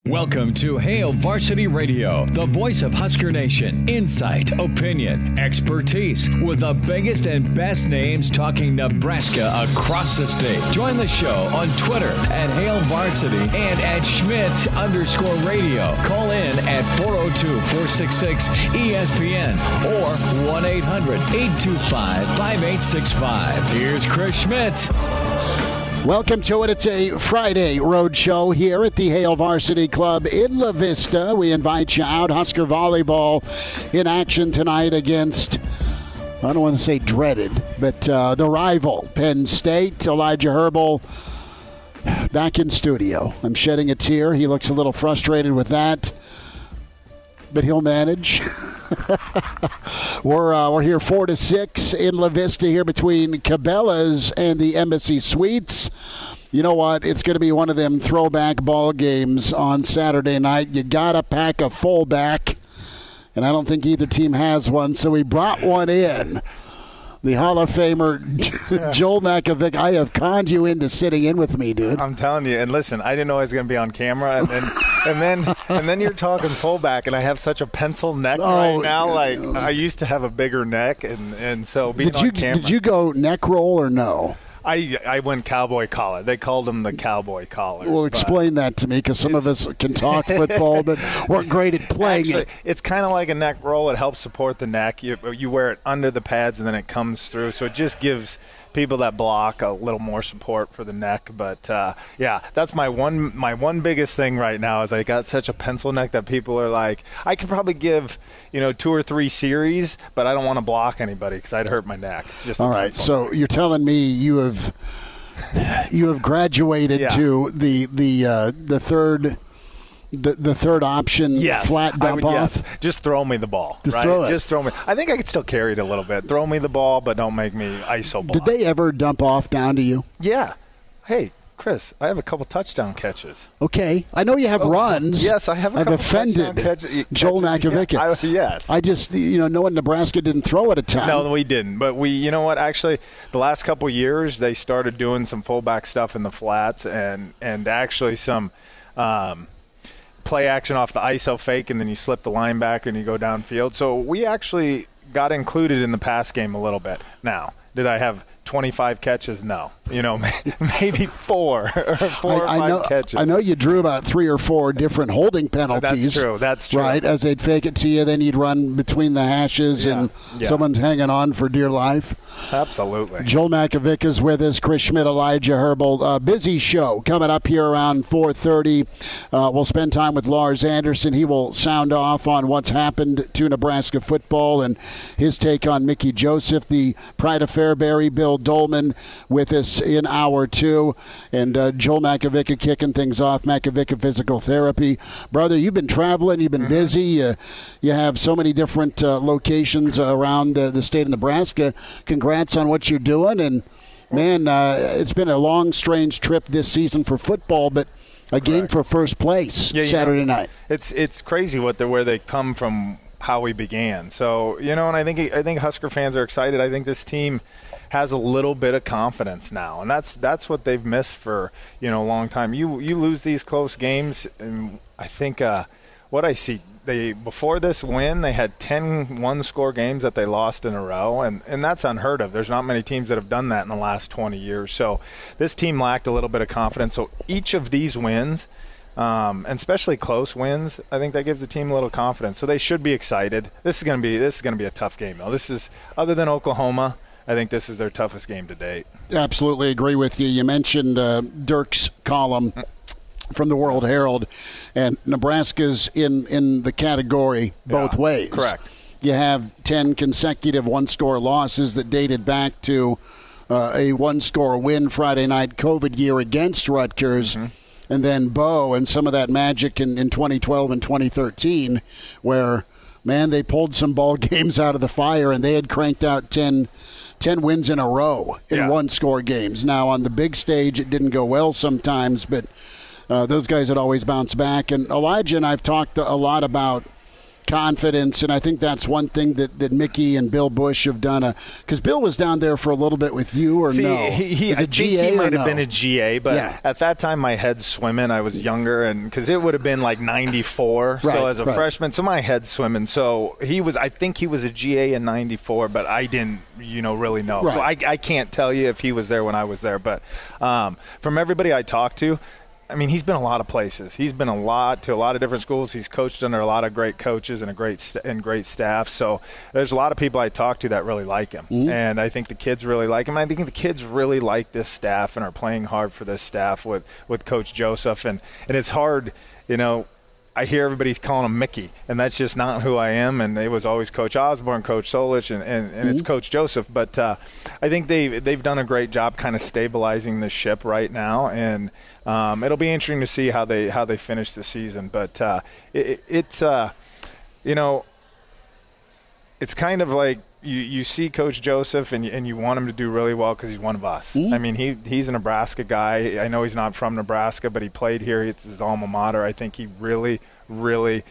Welcome to Hail Varsity Radio, the voice of Husker Nation. Insight, opinion, expertise, with the biggest and best names talking Nebraska across the state. Join the show on Twitter at Hail Varsity and at Schmidt_radio. Call in at 402-466-ESPN or 1-800-825-5865. Here's Chris Schmidt. Welcome to it. It's a Friday Roadshow here at the Hail Varsity Club in La Vista. We invite you out. Husker volleyball in action tonight against, I don't want to say dreaded, but the rival, Penn State. Elijah Herbel back in studio. I'm shedding a tear. He looks a little frustrated with that, but he'll manage. We're here 4 to 6 in La Vista here between Cabela's and the Embassy Suites. You know what? It's going to be one of them throwback ball games on Saturday night. You got to pack a fullback, and I don't think either team has one, so we brought one in. The Hall of Famer, Joel Makovicka. I have conned you into sitting in with me, dude. I'm telling you. And listen, I didn't know I was going to be on camera. And then you're talking fullback, and I have such a pencil neck right now. Like, I used to have a bigger neck, and so being on camera. Did you go neck roll or no? I went cowboy collar. They called them the cowboy collar. Well, explain that to me, because some of us can talk football, but weren't great at playing it. It's kind of like a neck roll. It helps support the neck. You wear it under the pads, and then it comes through. So it just gives people that block a little more support for the neck. But, yeah, that's my one biggest thing right now is I got such a pencil neck that people are like, I could probably give, 2 or 3 series, but I don't want to block anybody because I'd hurt my neck. It's just all right. So you're telling me you have graduated to the third. The third option, yes. Flat dump off? Yes. Just throw me the ball. Just throw it. Just throw me. I think I could still carry it a little bit. Throw me the ball, but don't make me ISO block. Did they ever dump off down to you? Yeah. Hey, Chris, I have a couple touchdown catches. Okay. I know you have runs. Yes, I have a couple offended catches. Joel Makovicka. Yes. I just, knowing Nebraska didn't throw at a time. No, we didn't. But you know what? Actually, the last couple years, they started doing some fullback stuff in the flats and actually some play action off the ISO fake, and then you slip the linebacker and you go downfield. So we actually got included in the pass game a little bit. Now, did I have 25 catches? No. Maybe 4 or 5 catches. I know you drew about 3 or 4 different holding penalties. That's true. Right, as they'd fake it to you, then you'd run between the hashes and someone's hanging on for dear life. Absolutely. Joel Makovicka is with us, Chris Schmidt, Elijah Herbel. Busy show coming up here around 4:30. We'll spend time with Lars Anderson. He will sound off on what's happened to Nebraska football and his take on Mickey Joseph, the pride of Fairbury, Bill Doleman with us in hour 2, and Joel Makovicka kicking things off. Makovicka Physical Therapy. Brother, you've been traveling, you've been busy, you have so many different locations around the state of Nebraska. Congrats on what you're doing, and man, it's been a long, strange trip this season for football, but a game for first place Saturday night. It's crazy where they come from, how we began. So, and I think Husker fans are excited. I think this team has a little bit of confidence now, and that's what they've missed for a long time. You lose these close games, and I think what I see, before this win they had 10 one-score games that they lost in a row, and that's unheard of. There's not many teams that have done that in the last 20 years. So this team lacked a little bit of confidence. So each of these wins, and especially close wins, I think that gives the team a little confidence. So they should be excited. This is going to be a tough game, though. This is, other than Oklahoma, I think this is their toughest game to date. Absolutely agree with you. You mentioned Dirk's column from the World Herald, and Nebraska's in the category both ways. Correct. You have 10 consecutive one-score losses that dated back to a one-score win Friday night COVID year against Rutgers. Mm-hmm. And then Bo and some of that magic in 2012 and 2013 where, man, they pulled some ball games out of the fire and they had cranked out 10 wins in a row in one-score games. Now, on the big stage, it didn't go well sometimes, but those guys had always bounced back. And Elijah and I have talked a lot about confidence, and I think that's one thing that Mickey and Bill Bush have done. Because Bill was down there for a little bit with you, or no? I think he might have been a GA, but at that time my head's swimming. I was younger, and because it would have been like 94, so as a freshman, so my head's swimming. So I think he was a GA in 94, but I didn't, really know. Right. So I can't tell you if he was there when I was there, but from everybody I talked to, I mean, he's been a lot of places. He's been to a lot of different schools. He's coached under a lot of great coaches and great staff. So there's a lot of people I talk to that really like him, and I think the kids really like him. I think the kids really like this staff and are playing hard for this staff with Coach Joseph. And it's hard, I hear everybody's calling him Mickey, and that's just not who I am. And it was always Coach Osborne, Coach Solich, and it's Coach Joseph. But I think they've done a great job kind of stabilizing the ship right now, and it'll be interesting to see how they finish the season. But it's kind of like you see Coach Joseph and you want him to do really well because he's one of us. I mean, he's a Nebraska guy. I know he's not from Nebraska, but he played here. It's his alma mater. I think he really, really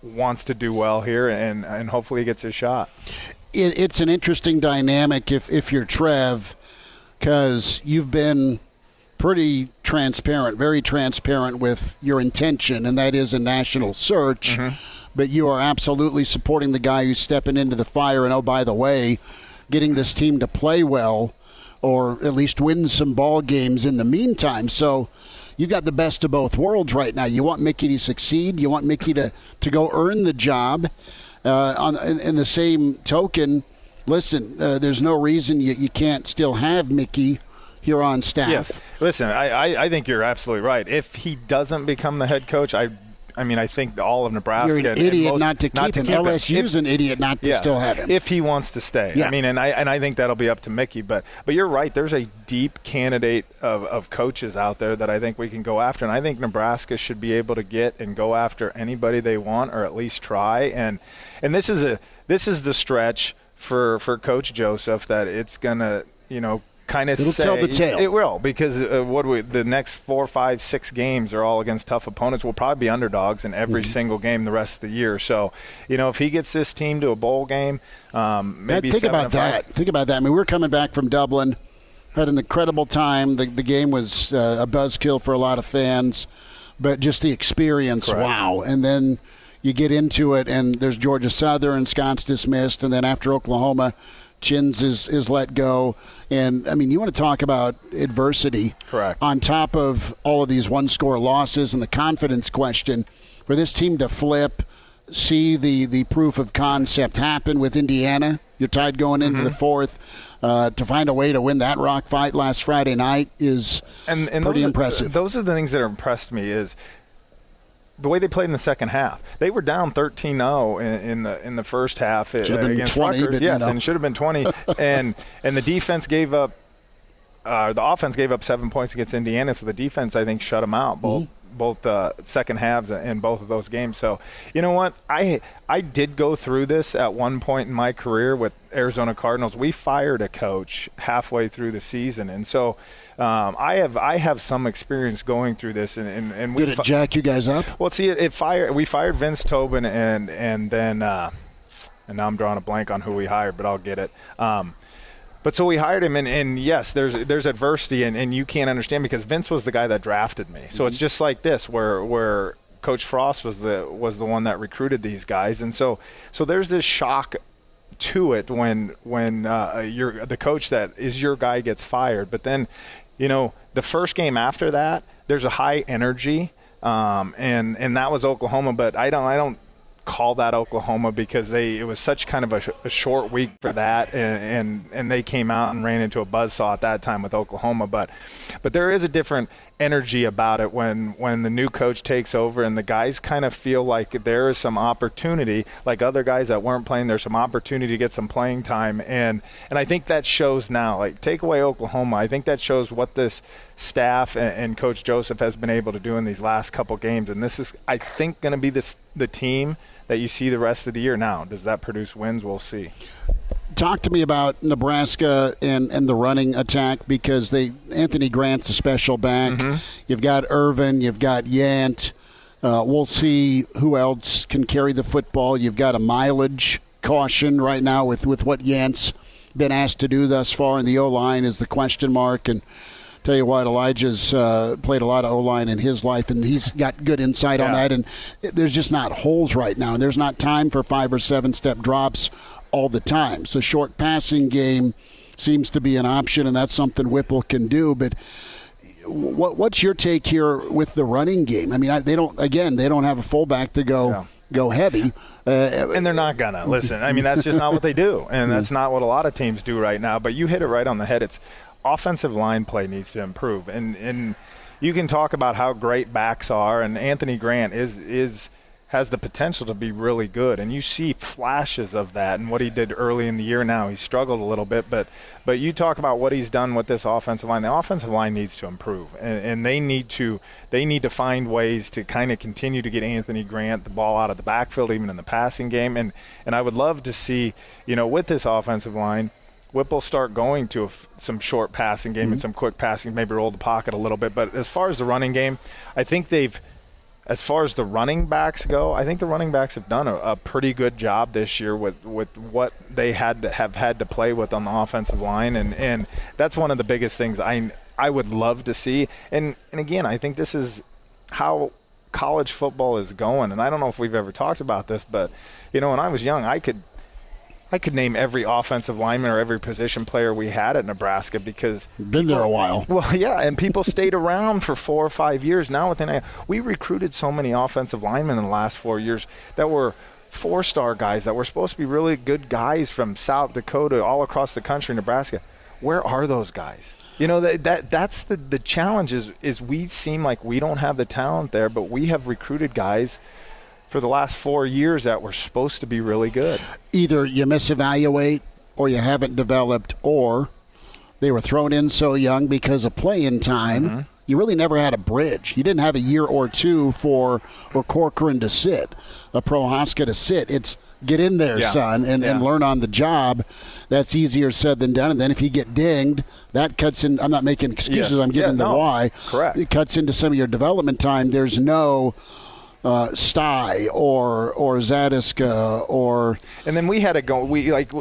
wants to do well here, and hopefully he gets his shot. It's an interesting dynamic if you're Trev, because you've been pretty transparent, very transparent with your intention, and that is a national search. But you are absolutely supporting the guy who's stepping into the fire and, oh, by the way, getting this team to play well or at least win some ball games in the meantime. So you've got the best of both worlds right now. You want Mickey to succeed. You want Mickey to go earn the job. In the same token, listen, there's no reason you can't still have Mickey here on staff. Yes. Listen, I think you're absolutely right. If he doesn't become the head coach, I mean, I think all of Nebraska. You're an idiot not to keep him. LSU's an idiot not to still have him. If he wants to stay. Yeah. I mean, and I think that'll be up to Mickey. But you're right. There's a deep candidate of coaches out there that I think we can go after. And I think Nebraska should be able to get and go after anybody they want, or at least try. And this is the stretch for Coach Joseph that it's going to, kind of say tell the tale. It will, because the next 4, 5, 6 games are all against tough opponents. We'll probably be underdogs in every single game the rest of the year. So, if he gets this team to a bowl game, maybe think about that. Think about that. I mean, we're coming back from Dublin, had an incredible time. The game was a buzzkill for a lot of fans, but just the experience, correct. Wow. And then you get into it, and there's Georgia Southern, Scott's dismissed, and then after Oklahoma, Chins is let go. And, I mean, you want to talk about adversity. Correct. On top of all of these one-score losses and the confidence question, for this team to flip, see the proof of concept happen with Indiana. You're tied going into the fourth. To find a way to win that rock fight last Friday night is pretty impressive. Those are the things that impressed me is the way they played in the second half. They were down 13-0 in the first half against 20, Rutgers. Yes, and it should have been 20. and the defense gave up the offense gave up 7 points against Indiana, so the defense, I think, shut them out both second halves in both of those games. So, you know what? I did go through this at one point in my career with Arizona Cardinals. We fired a coach halfway through the season, and so I have some experience going through this. And we did it jack you guys up? Well, see, we fired Vince Tobin, and then and now I'm drawing a blank on who we hired, but I'll get it. But so we hired him, and yes, there's adversity, and you can't understand because Vince was the guy that drafted me. So it's just like this, where Coach Frost was the one that recruited these guys, and so there's this shock to it when you're the coach that is your guy gets fired. But then, the first game after that, there's a high energy, and that was Oklahoma. But I don't call that Oklahoma because it was such kind of a short week for that, and they came out and ran into a buzzsaw at that time with Oklahoma. But there is a different energy about it when the new coach takes over and the guys kind of feel like there is some opportunity, like other guys that weren't playing, there's some opportunity to get some playing time, and I think that shows now. Like, take away Oklahoma, I think that shows what this staff and Coach Joseph has been able to do in these last couple games, and this is, I think, going to be the team that you see the rest of the year. Now, does that produce wins? We'll see. Talk to me about Nebraska and the running attack, because Anthony Grant's a special back. You've got Irvin, you've got Yant. We'll see who else can carry the football. You've got a mileage caution right now with what Yant's been asked to do thus far, and the O-line is the question mark. And tell you what, Elijah's played a lot of O-line in his life, and he's got good insight on that. And there's just not holes right now, and there's not time for 5 or 7 step drops all the time. So short passing game seems to be an option, and that's something Whipple can do. But what's your take here with the running game? I mean, they don't have a fullback to go heavy. And they're not going to. Listen, I mean, that's just not what they do, and that's not what a lot of teams do right now. But you hit it right on the head. It's offensive line play needs to improve. And you can talk about how great backs are, and Anthony Grant has the potential to be really good, and you see flashes of that and what he did early in the year. Now he struggled a little bit, but you talk about what he's done with this offensive line. The offensive line needs to improve, and they need to find ways to kind of continue to get Anthony Grant the ball out of the backfield, even in the passing game. And I would love to see, with this offensive line, Whipple start going to some short passing game and some quick passing, maybe roll the pocket a little bit. But as far as the running game, I think as far as the running backs go, I think the running backs have done a pretty good job this year with what they have had to play with on the offensive line, and that's one of the biggest things I would love to see. And again, I think this is how college football is going, and I don't know if we've ever talked about this, but when I was young, I could name every offensive lineman or every position player we had at Nebraska because been there a while. Well, yeah, and people stayed around for 4 or 5 years. Now we recruited so many offensive linemen in the last 4 years that were 4-star guys that were supposed to be really good guys from South Dakota all across the country, Nebraska. Where are those guys? That's the challenge is we seem like we don't have the talent there, but we have recruited guys for the last 4 years that were supposed to be really good. Either you misevaluate or you haven't developed, or they were thrown in so young because of playing time. Mm-hmm. You really never had a bridge. You didn't have a year or two for Corcoran to sit, a Prohaska to sit. It's get in there, son, and learn on the job. That's easier said than done. And then if you get dinged, that cuts in. I'm not making excuses. I'm giving the why. Correct. It cuts into some of your development time. There's no Sty or Zadiska and then we had it going.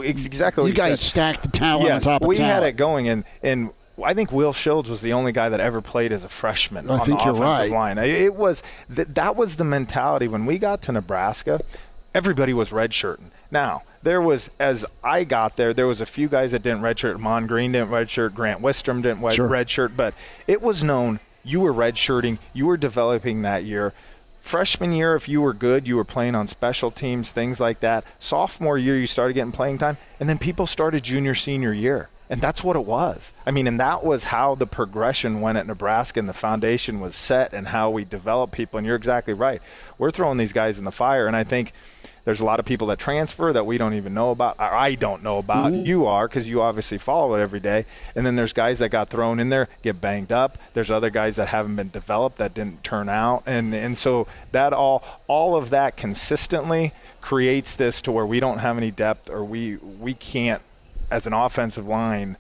Exactly what you guys said. Stacked the talent on top of we talent. had it going, and I think Will Shields was the only guy that ever played as a freshman on the offensive line. It was that was the mentality when we got to Nebraska. Everybody was redshirting. Now as I got there was a few guys that didn't redshirt. Mon Green didn't redshirt. Grant Wistrom didn't redshirt. But it was known you were redshirting. You were developing that year. Freshman year, if you were good, you were playing on special teams, things like that. Sophomore year, you started getting playing time, and then people started junior, senior year. And that's what it was. I mean, and that was how the progression went at Nebraska, and the foundation was set and how we develop people. And you're exactly right. We're throwing these guys in the fire, and I think there's a lot of people that transfer that we don't even know about, or I don't know about. Mm-hmm. You are, because you obviously follow it every day. And then there's guys that got thrown in there, get banged up. There's other guys that haven't been developed that didn't turn out. And so that all of that consistently creates this to where we don't have any depth, or we can't, as an offensive line,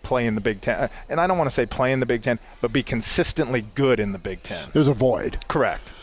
play in the Big Ten. And I don't want to say play in the Big Ten, but be consistently good in the Big Ten. There's a void. Correct.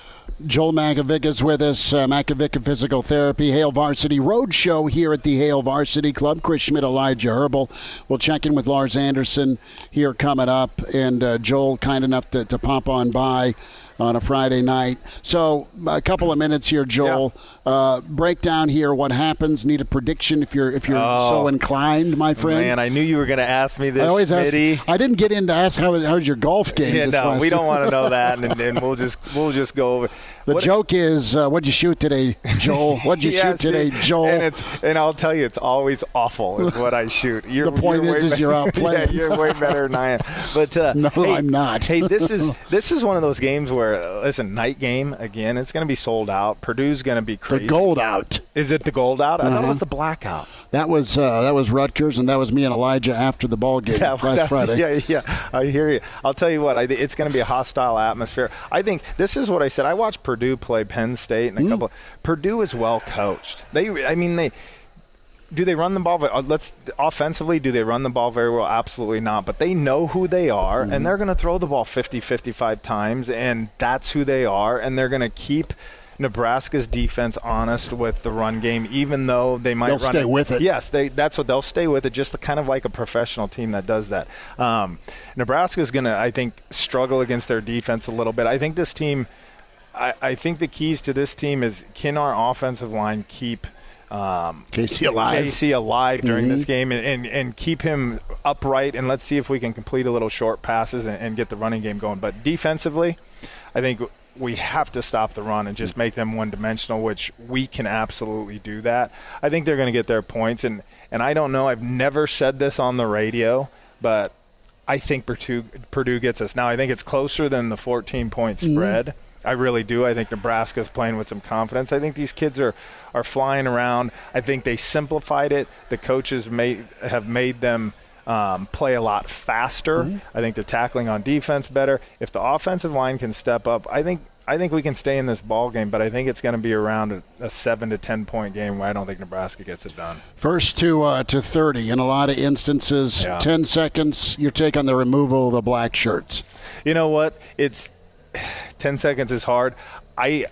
Joel Makovicka is with us, Makovicka Physical Therapy, Hail Varsity Roadshow here at the Hail Varsity Club. Chris Schmidt, Elijah Herbel. We'll check in with Lars Anderson here coming up, and Joel kind enough to pop on by on a Friday night. So a couple of minutes here, Joel. Yeah. Break down here what happens. Need a prediction if you're so inclined, my friend. Man, I knew you were going to ask me this. I always ask. I didn't get in to ask how's your golf game. Yeah, no, we don't want to know that, and we'll just go over. The joke is, what'd you shoot today, Joel? What'd you shoot today, Joel? And I'll tell you, it's always awful is what I shoot. The point is you're out playing. Yeah, you're way better than I am. But no, hey, I'm not. Hey, this is one of those games where, listen, night game again. It's going to be sold out. Purdue's going to be crazy. The gold out. Is it the gold out? I thought it was the blackout. That was Rutgers, and that was me and Elijah after the ball game last Friday. Yeah. I hear you. I'll tell you what. It's going to be a hostile atmosphere. I think this is what I said. I watched Purdue play Penn State and a couple. Purdue is well coached. do they run the ball? Offensively, do they run the ball very well? Absolutely not. But they know who they are, and they're going to throw the ball 50, 55 times, and that's who they are, and they're going to keep Nebraska's defense honest with the run game, even though they might stay with it. Yes, that's what they'll stay with it, just kind of like a professional team that does that. Nebraska's going to, I think, struggle against their defense a little bit. I think this team, I think the keys to this team is, can our offensive line keep Casey alive during this game and keep him upright, and let's see if we can complete a little short passes and get the running game going. But defensively, I think we have to stop the run and just make them one-dimensional, which we can absolutely do that. I think they're going to get their points, and I don't know. I've never said this on the radio, but I think Purdue gets us. Now, I think it's closer than the 14-point spread. I really do. I think Nebraska's playing with some confidence. I think these kids are flying around. I think they simplified it. The coaches have made them play a lot faster. I think they're tackling on defense better. If the offensive line can step up, I think we can stay in this ball game, but I think it's going to be around a 7 to 10 point game where I don't think Nebraska gets it done. First to 30 in a lot of instances. 10 seconds. Your take on the removal of the black shirts? You know what? 10 seconds is hard. I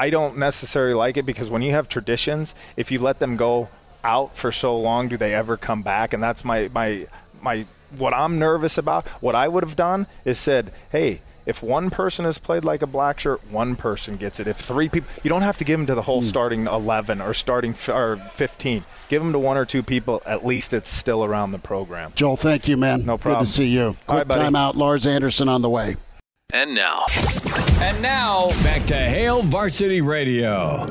don't necessarily like it because when you have traditions, if you let them go out for so long, do they ever come back? And that's my what I'm nervous about. What I would have done is said, hey, if one person has played like a black shirt, one person gets it. If 3 people, you don't have to give them to the whole starting 11 or starting 15. Give them to 1 or 2 people. At least it's still around the program. Joel, thank you, man. No problem. Good to see you. Quick timeout. Lars Anderson on the way. And now, back to Hail Varsity Radio.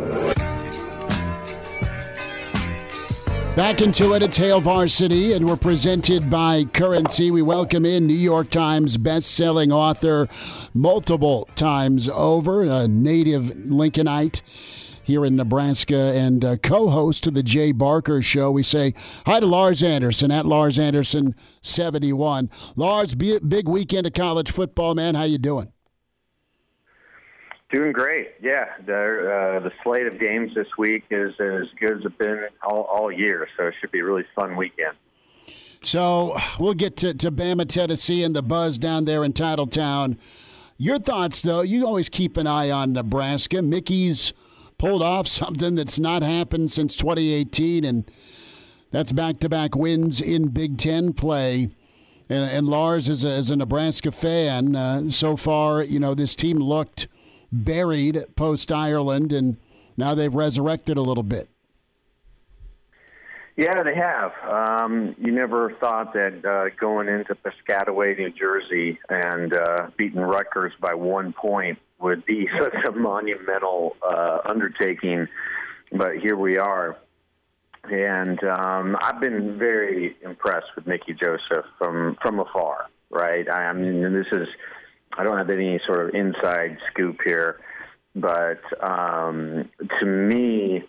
Back into it. It's Hail Varsity, and we're presented by Currency. We welcome in New York Times best-selling author multiple times over, a native Lincolnite here in Nebraska, and co-host of the Jay Barker Show. We say hi to Lars Anderson at Lars Anderson 71. Lars, big weekend of college football, man. How you doing? Doing great. Yeah, the slate of games this week is as good as it's been all year, so it should be a really fun weekend. So we'll get to Bama, Tennessee, and the buzz down there in Titletown. Your thoughts, though, you always keep an eye on Nebraska. Mickey's pulled off something that's not happened since 2018, and that's back-to-back wins in Big Ten play. And Lars, as a Nebraska fan, so far, this team looked buried post-Ireland, and now they've resurrected a little bit. Yeah, they have. You never thought that going into Piscataway, New Jersey, and beating Rutgers by 1 point would be such a monumental undertaking, but here we are. And I've been very impressed with Mickey Joseph from afar, right? I mean, I don't have any sort of inside scoop here, but to me,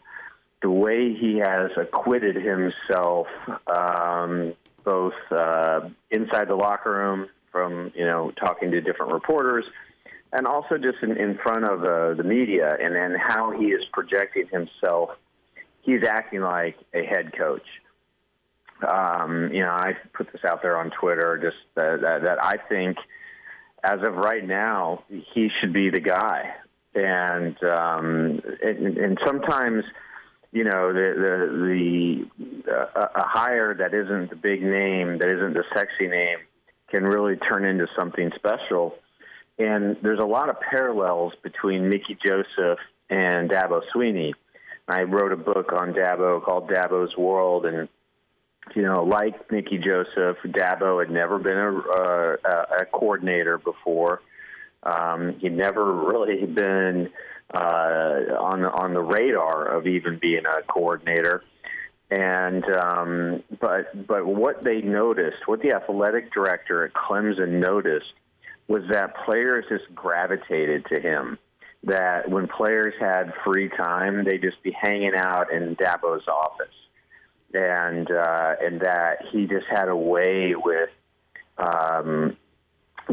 the way he has acquitted himself, both inside the locker room from, talking to different reporters, and also just in front of the media, and then how he is projecting himself, he's acting like a head coach. I put this out there on Twitter, just that I think, as of right now, he should be the guy. And sometimes, a hire that isn't the big name, that isn't the sexy name, can really turn into something special. And there's a lot of parallels between Mickey Joseph and Dabo Swinney. I wrote a book on Dabo called Dabo's World, and like Mickey Joseph, Dabo had never been a coordinator before. He'd never really been on the radar of even being a coordinator. And but what they noticed, what the athletic director at Clemson noticed, was that players just gravitated to him. That when players had free time, they'd just be hanging out in Dabo's office. And that he just had a way with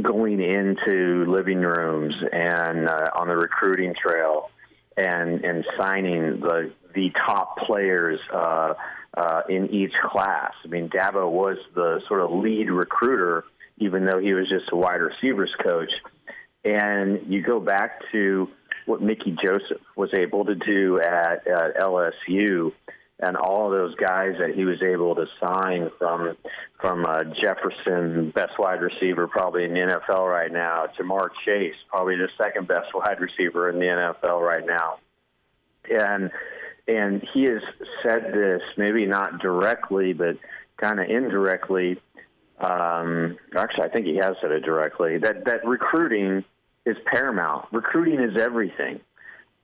going into living rooms and on the recruiting trail and signing the top players in each class. I mean, Dabo was the sort of lead recruiter, even though he was just a wide receivers coach. And you go back to what Mickey Joseph was able to do at LSU, and all of those guys that he was able to sign from Jefferson, best wide receiver probably in the NFL right now, to Jamar Chase, probably the second best wide receiver in the NFL right now. And he has said this, maybe not directly, but kind of indirectly. Actually, I think he has said it directly, that recruiting is paramount. Recruiting is everything.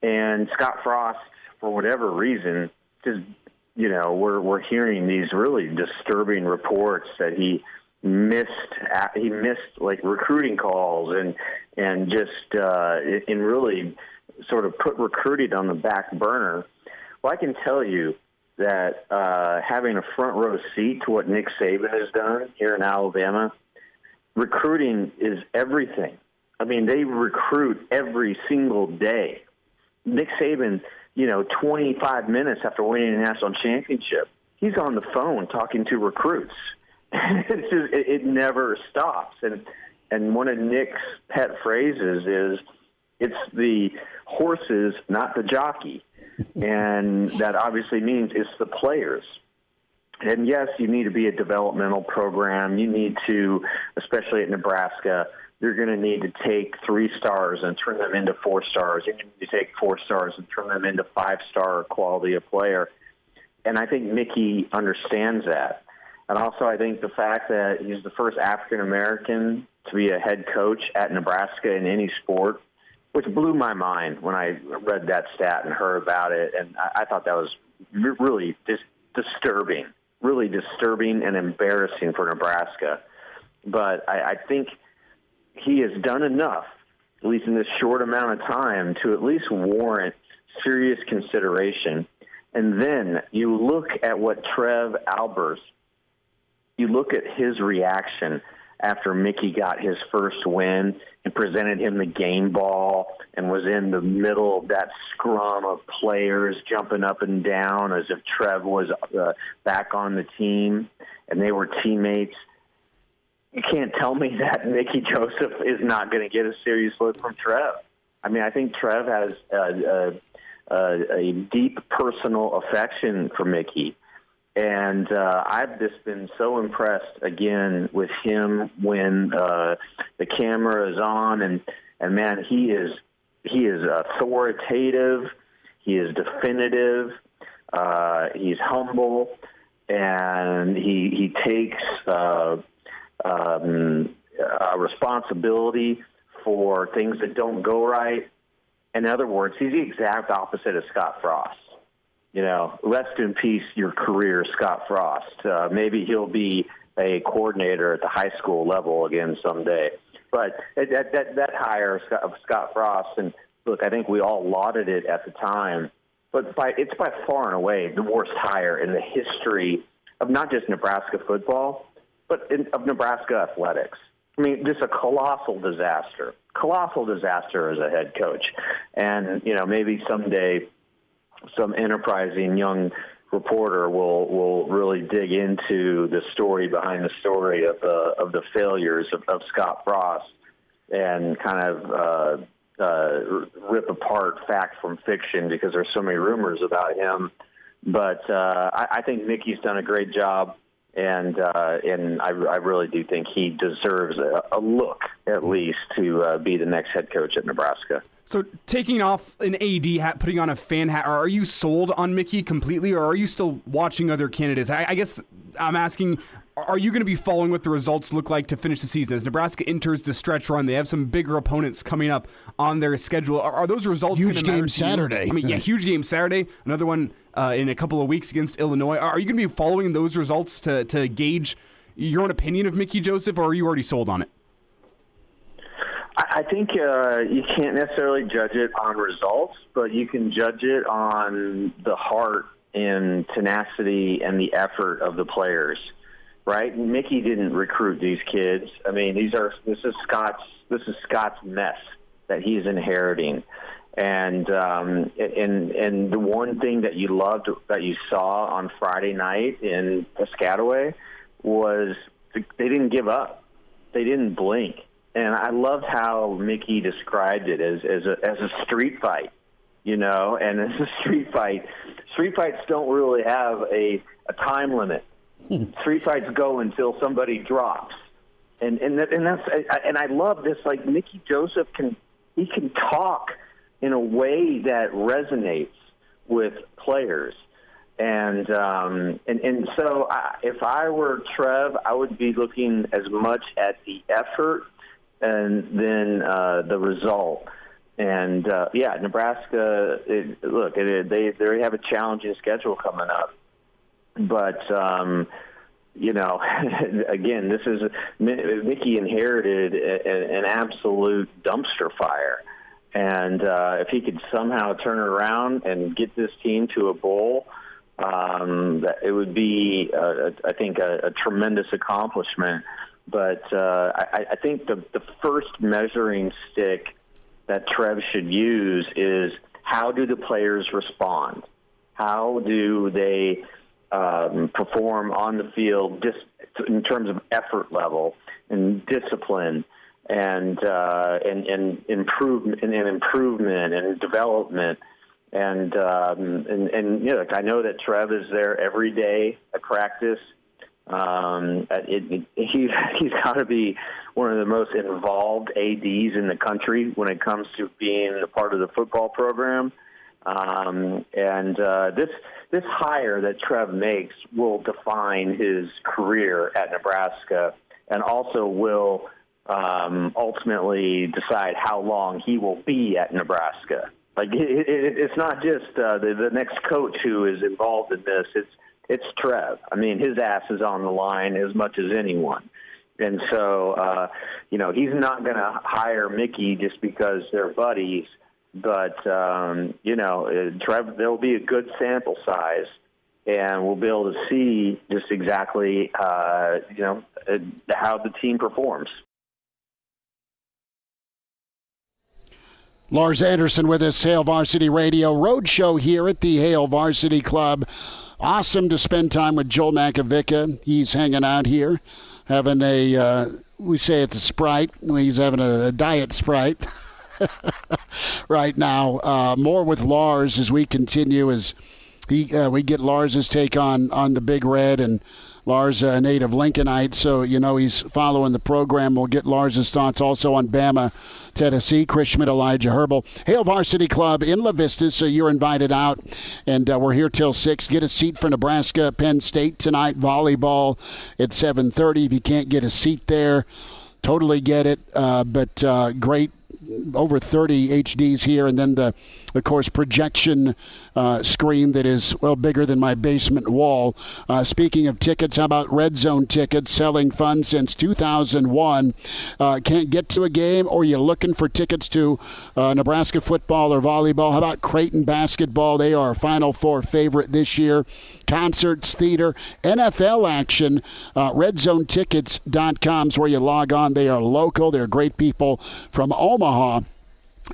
And Scott Frost, for whatever reason, just, we're hearing these really disturbing reports that he missed like recruiting calls and just and really sort of put recruiting on the back burner. Well, I can tell you that having a front row seat to what Nick Saban has done here in Alabama, recruiting is everything. I mean, they recruit every single day. Nick Saban, 25 minutes after winning a national championship, he's on the phone talking to recruits. It never stops. And one of Nick's pet phrases is, it's the horses, not the jockey. And that obviously means it's the players. And yes, you need to be a developmental program. You need to, especially at Nebraska, you're going to need to take 3 stars and turn them into 4 stars. You need to take 4 stars and turn them into 5-star quality of player. And I think Mickey understands that. And also I think the fact that he's the first African-American to be a head coach at Nebraska in any sport, which blew my mind when I read that stat and heard about it. And I thought that was really disturbing and embarrassing for Nebraska. But I think he has done enough, at least in this short amount of time, to at least warrant serious consideration. And then you look at what Trev Albers, you look at his reaction after Mickey got his first win and presented him the game ball and was in the middle of that scrum of players jumping up and down as if Trev was back on the team and they were teammates. You can't tell me that Mickey Joseph is not going to get a serious look from Trev. I mean, I think Trev has a deep personal affection for Mickey. And I've just been so impressed, again, with him when the camera is on. And man, he is authoritative. He is definitive. He's humble. And he takes responsibility for things that don't go right. In other words, he's the exact opposite of Scott Frost. Rest in peace your career, Scott Frost. Maybe he'll be a coordinator at the high school level again someday. But that hire of Scott Frost, and look, I think we all lauded it at the time, but it's by far and away the worst hire in the history of not just Nebraska football, but of Nebraska athletics. I mean, just a colossal disaster as a head coach. And, maybe someday some enterprising young reporter will really dig into the story behind the story of the failures of Scott Frost and kind of rip apart fact from fiction because there's so many rumors about him. But I think Mickey's done a great job, and I really do think he deserves a look at least to be the next head coach at Nebraska. So taking off an AD hat, putting on a fan hat, are you sold on Mickey completely, or are you still watching other candidates? I guess I'm asking, are you going to be following what the results look like to finish the season? As Nebraska enters the stretch run, they have some bigger opponents coming up on their schedule. Are those results huge game Saturday? I mean, yeah, huge game Saturday. Another one in a couple of weeks against Illinois. Are you going to be following those results to gauge your own opinion of Mickey Joseph, or are you already sold on it? I think you can't necessarily judge it on results, but you can judge it on the heart and tenacity and the effort of the players, right? Mickey didn't recruit these kids. I mean, this is Scott's mess. that he's inheriting. And the one thing that you loved that you saw on Friday night in Piscataway was they didn't give up. They didn't blink. And I loved how Mickey described it as a street fight, and as a street fight. Street fights don't really have a time limit. Street fights go until somebody drops. And I love this. Like, Mickey Joseph can talk in a way that resonates with players, and so if I were Trev, I would be looking as much at the effort and then the result. And Nebraska. They have a challenging schedule coming up, but. Again, this is Mickey inherited an absolute dumpster fire, and if he could somehow turn it around and get this team to a bowl, it would be, I think, a tremendous accomplishment. But I think the first measuring stick that Trev should use is, how do the players respond? How do they perform on the field, just in terms of effort level and discipline and improvement and development. And I know that Trev is there every day at practice. He's got to be one of the most involved ADs in the country when it comes to being a part of the football program. This hire that Trev makes will define his career at Nebraska, and also will ultimately decide how long he will be at Nebraska. Like, it's not just the next coach who is involved in this. It's Trev. I mean, his ass is on the line as much as anyone. And so, he's not going to hire Mickey just because they're buddies. But, Trev, there'll be a good sample size, and we'll be able to see just exactly, how the team performs. Lars Anderson with us, Hail Varsity Radio Roadshow here at the Hail Varsity Club. Awesome to spend time with Joel Makovicka. He's hanging out here, having we say it's a Sprite. He's having a diet Sprite. Right now. More with Lars as we continue, as we get Lars's take on the Big Red, and Lars, a native Lincolnite, so he's following the program. We'll get Lars's thoughts also on Bama, Tennessee. Chris Schmidt, Elijah Herbel. Hail Varsity Club in La Vista, so you're invited out, and we're here till 6. Get a seat for Nebraska, Penn State tonight. Volleyball at 7:30. If you can't get a seat there, totally get it, but great. Over 30 HDs here, and then the, of course, projection screen that is, bigger than my basement wall. Speaking of tickets, how about Red Zone tickets? Selling fun since 2001. Can't get to a game, or you're looking for tickets to Nebraska football or volleyball? How about Creighton basketball? They are a Final Four favorite this year. Concerts, theater, NFL action. RedZoneTickets.com is where you log on. They are local. They're great people from Omaha,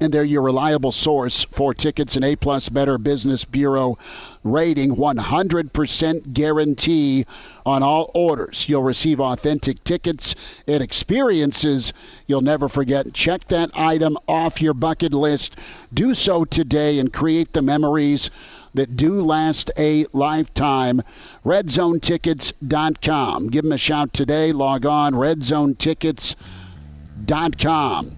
and they're your reliable source for tickets. An A-plus Better Business Bureau rating, 100% guarantee on all orders. You'll receive authentic tickets and experiences you'll never forget. Check that item off your bucket list. Do so today and create the memories that do last a lifetime. RedZoneTickets.com. Give them a shout today. Log on, RedZoneTickets.com.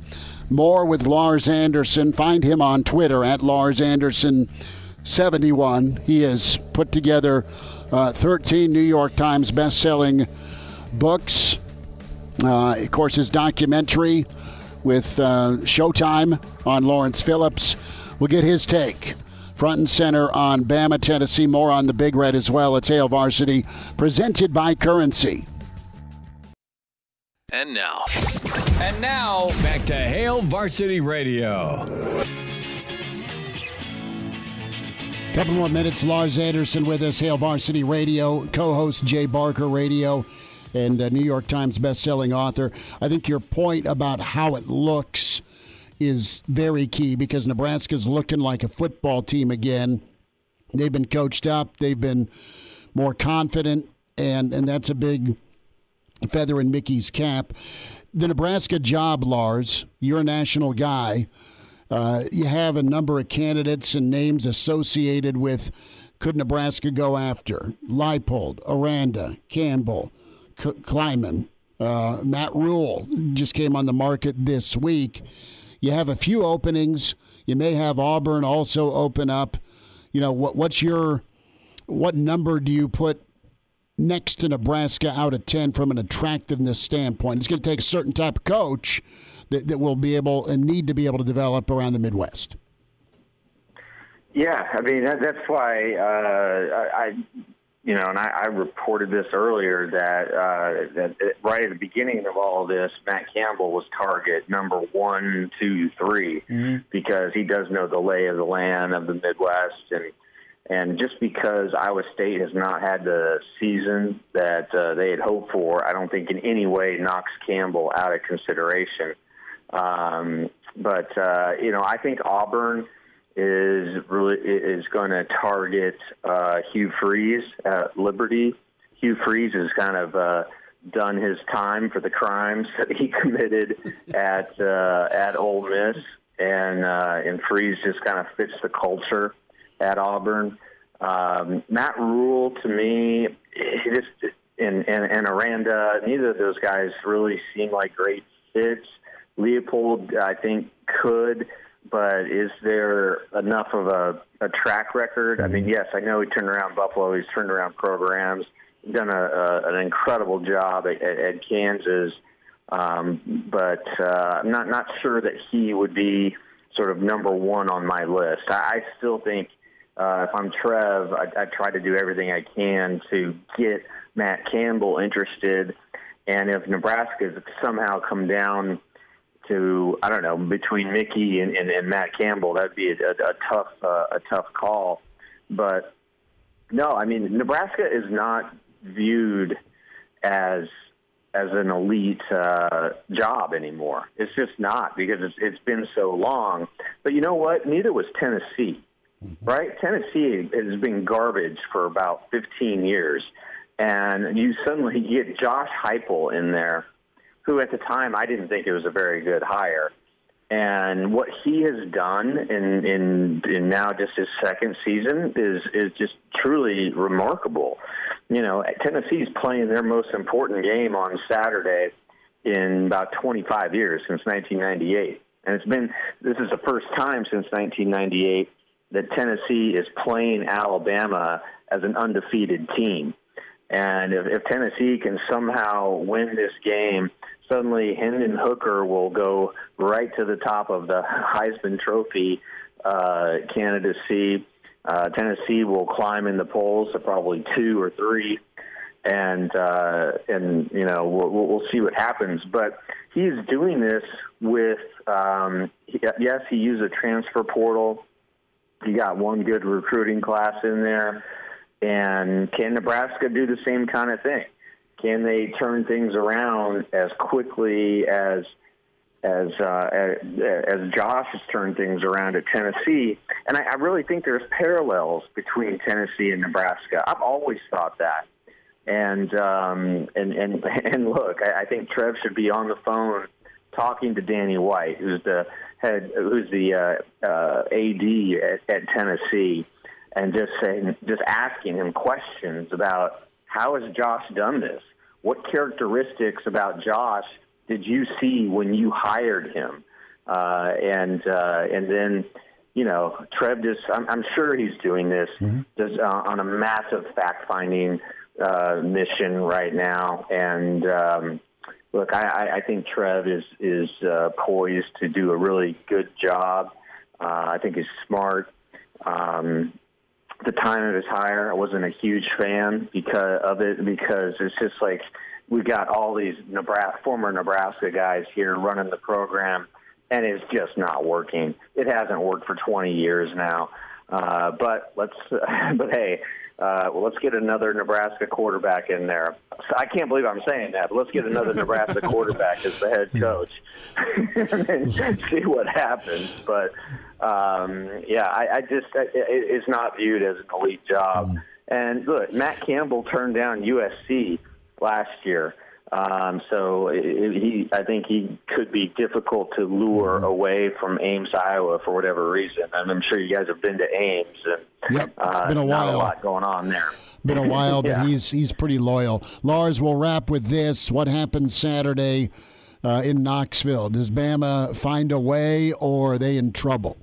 More with Lars Anderson. Find him on Twitter at LarsAnderson71. He has put together 13 New York Times best-selling books. Of course, his documentary with Showtime on Lawrence Phillips. We'll get his take. Front and center on Bama, Tennessee. More on the Big Red as well. It's Hail Varsity, presented by Currency. And now, back to Hail Varsity Radio. Couple more minutes. Lars Anderson with us, Hail Varsity Radio, co-host Jay Barker Radio, and New York Times best-selling author. I think your point about how it looks is very key because Nebraska's looking like a football team again. They've been coached up. They've been more confident, and that's a big feather in Mickey's cap. The Nebraska job, Lars, you're a national guy. You have a number of candidates and names associated with could Nebraska go after. Leipold, Aranda, Campbell, Kleiman, Matt Rule just came on the market this week. You have a few openings. You may have Auburn also open up. You know, what number do you put next to Nebraska out of 10 from an attractiveness standpoint? It's going to take a certain type of coach that will be able and need to be able to develop around the Midwest. Yeah, I mean, that's why I reported this earlier that right at the beginning of all of this, Matt Campbell was target number 1, 2, 3 because he does know the lay of the land of the Midwest. And just because Iowa State has not had the season that they had hoped for, I don't think in any way knocks Campbell out of consideration. I think Auburn is going to target Hugh Freeze at Liberty. Hugh Freeze has kind of done his time for the crimes that he committed at Ole Miss, and Freeze just kind of fits the culture at Auburn. Matt Rule, to me, and Aranda, neither of those guys really seem like great fits. Leopold, I think, could, but is there enough of a track record? I mean, yes, I know he turned around Buffalo. He's turned around programs, done an incredible job at Kansas, but I'm not sure that he would be sort of number 1 on my list. I still think if I'm Trev, I try to do everything I can to get Matt Campbell interested, and if Nebraska has somehow come down to, I don't know, between Mickey and Matt Campbell, that'd be a tough call. But no, I mean, Nebraska is not viewed as an elite job anymore. It's just not, because it's been so long. But you know what? Neither was Tennessee, right? Tennessee has been garbage for about 15 years, and you suddenly get Josh Heupel in there, who at the time I didn't think it was a very good hire. And what he has done in now just his second season is just truly remarkable. You know, Tennessee's playing their most important game on Saturday in about 25 years, since 1998. And this is the first time since 1998 that Tennessee is playing Alabama as an undefeated team. And if Tennessee can somehow win this game, suddenly Hendon Hooker will go right to the top of the Heisman Trophy candidacy. Tennessee will climb in the polls to probably 2 or 3, and you know, we'll see what happens. But he's doing this with yes, he used a transfer portal. He got one good recruiting class in there. And can Nebraska do the same kind of thing? Can they turn things around as quickly as Josh has turned things around at Tennessee? And I really think there's parallels between Tennessee and Nebraska. I've always thought that. And look, I think Trev should be on the phone talking to Danny White, who's the AD at Tennessee, and just asking him questions about how has Josh done this? What characteristics about Josh did you see when you hired him? And then, you know, Trev I'm sure he's doing this just on a massive fact-finding mission right now. And look, I think Trev is poised to do a really good job. I think he's smart. The time of his hire, I wasn't a huge fan because it's just like we've got all these former Nebraska guys here running the program, and it's just not working. It hasn't worked for 20 years now. But hey, let's get another Nebraska quarterback in there. So I can't believe I'm saying that, but let's get another Nebraska quarterback as the head coach and then see what happens. But it's not viewed as an elite job. And look, Matt Campbell turned down USC last year. So I think he could be difficult to lure away from Ames, Iowa, for whatever reason. And I'm sure you guys have been to Ames. And, it's been a while. Not a lot going on there. Been a while, but he's pretty loyal. Lars, we'll wrap with this. What happened Saturday in Knoxville? Does Bama find a way, or are they in trouble?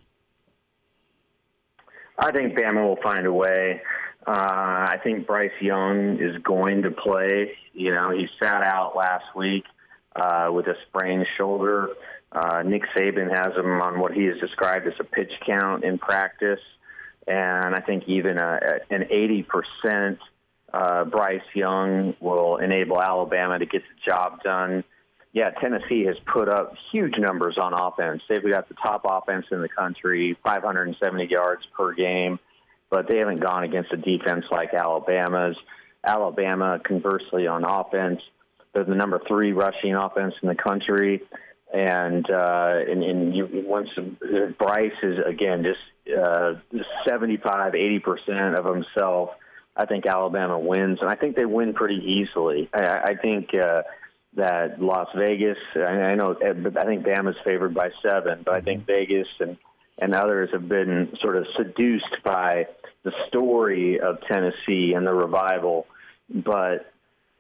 I think Bama will find a way. I think Bryce Young is going to play. You know, he sat out last week with a sprained shoulder. Nick Saban has him on what he has described as a pitch count in practice. And I think even an 80% Bryce Young will enable Alabama to get the job done. Yeah, Tennessee has put up huge numbers on offense. They've got the top offense in the country, 570 yards per game. But they haven't gone against a defense like Alabama's. Alabama, conversely, on offense, they're the number 3 rushing offense in the country. And once Bryce is, again, just 75, 80% of himself, I think Alabama wins. And I think they win pretty easily. I think that Las Vegas, I think Bama's favored by 7, but I think Vegas and others have been sort of seduced by the story of Tennessee and the revival. But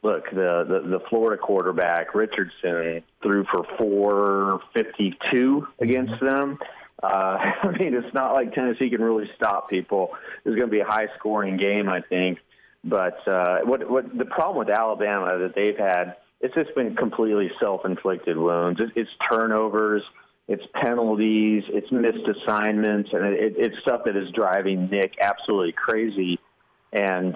look, the Florida quarterback, Richardson, threw for 452 against them. I mean, it's not like Tennessee can really stop people. It's going to be a high-scoring game, I think. But what the problem with Alabama that they've had, it's just been completely self-inflicted wounds. It's turnovers. It's penalties, it's missed assignments, and it's stuff that is driving Nick absolutely crazy. And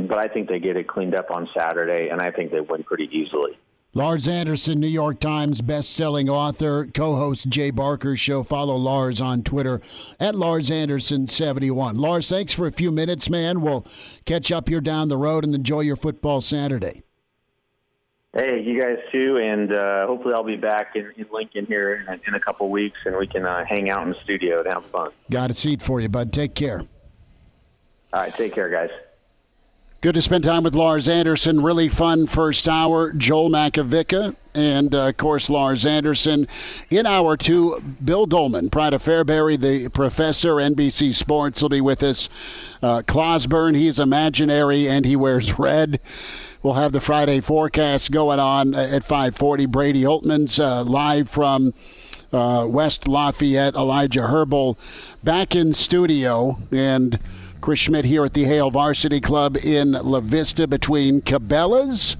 but I think they get it cleaned up on Saturday, and I think they win pretty easily. Lars Anderson, New York Times best-selling author, co-host Jay Barker's show. Follow Lars on Twitter at LarsAnderson71. Lars, thanks for a few minutes, man. We'll catch up here down the road and enjoy your football Saturday. Hey, you guys too, and hopefully I'll be back in Lincoln here in a couple weeks, and we can hang out in the studio and have fun. Got a seat for you, bud. Take care. All right, take care, guys. Good to spend time with Lars Anderson. Really fun first hour. Joel Makovicka and, of course, Lars Anderson. In hour 2, Bill Doleman, Pride of Fairbury, the professor, NBC Sports, will be with us. Clausebourne, he's imaginary, and he wears red. We'll have the Friday forecast going on at 5:40. Brady Oltmans live from West Lafayette. Elijah Herbel back in studio. And Chris Schmidt here at the Hail Varsity Club in La Vista between Cabela's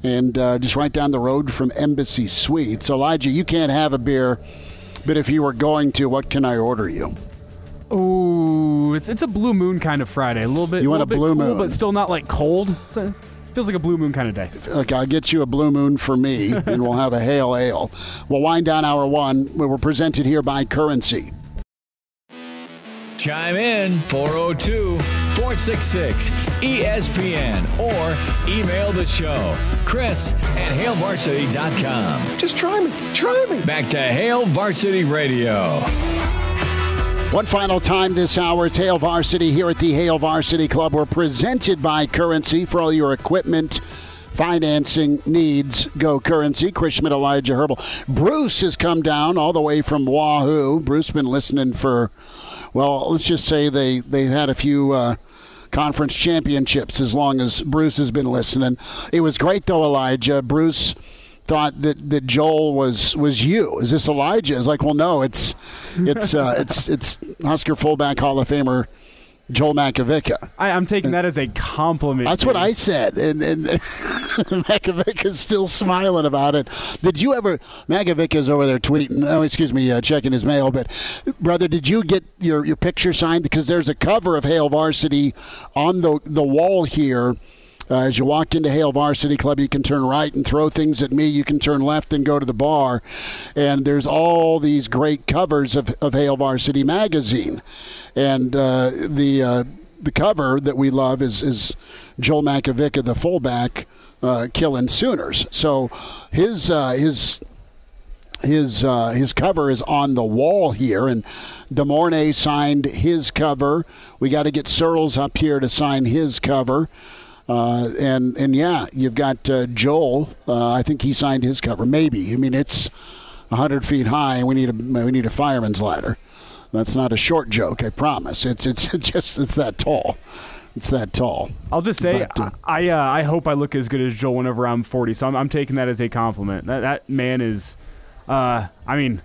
and just right down the road from Embassy Suites. So, Elijah, you can't have a beer, but if you were going to, what can I order you? Oh, it's a Blue Moon kind of Friday. A little bit. You want a Blue Moon, but still not like cold. Feels like a Blue Moon kind of day. Okay, I'll get you a Blue Moon for me, and we'll have a Hail Ale. We'll wind down hour 1. We're presented here by Currency. Chime in 402-466-ESPN or email the show, Chris@HailVarsity.com. Just try me. Back to Hail Varsity Radio. One final time this hour, it's Hail Varsity here at the Hail Varsity Club. We're presented by Currency for all your equipment financing needs. Go Currency. Chris Schmidt, Elijah Herbel. Bruce has come down all the way from Wahoo. Bruce been listening for, well, let's just say they've had a few conference championships as long as Bruce has been listening. It was great, though, Elijah. Bruce thought that Joel was you. Is this Elijah? It's like, well, no, it's Husker fullback Hall of Famer Joel Makovicka. I'm taking that as a compliment. That's what I said, and Makovicka's still smiling about it. Did you ever? Makovicka's over there tweeting. Oh, excuse me, checking his mail. But brother, did you get your picture signed? Because there's a cover of Hail Varsity on the wall here. As you walk into Hail Varsity Club, you can turn right and throw things at me. You can turn left and go to the bar. And there's all these great covers of Hail Varsity magazine. And the cover that we love is Joel Makovicka, the fullback, killing Sooners. So his cover is on the wall here, and DeMornay signed his cover. We got to get Searles up here to sign his cover. And yeah, you've got Joel. I think he signed his cover. Maybe. I mean, it's 100 feet high, and we need a fireman's ladder. That's not a short joke, I promise. It's that tall. It's that tall. I'll just say, I hope I look as good as Joel whenever I'm 40. So I'm taking that as a compliment. That man is, unaging.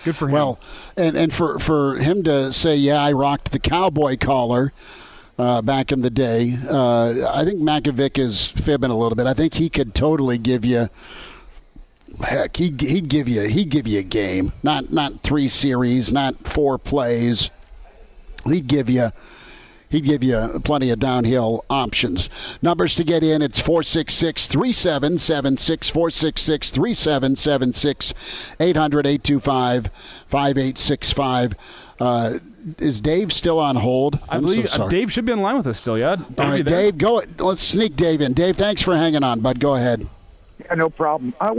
Good for him. Well, and for him to say, yeah, I rocked the cowboy collar back in the day. I think Makovic is fibbing a little bit. I think he could totally give you. Heck, he'd give you a game. Not 3 series, not 4 plays. He'd give you plenty of downhill options. Numbers to get in, it's 466-3776, 466-3776, 800-825-5865. Is Dave still on hold? I believe Dave should be in line with us still, yeah? All right, Dave, go. Let's sneak Dave in. Dave, thanks for hanging on, bud. Go ahead. Yeah, no problem. A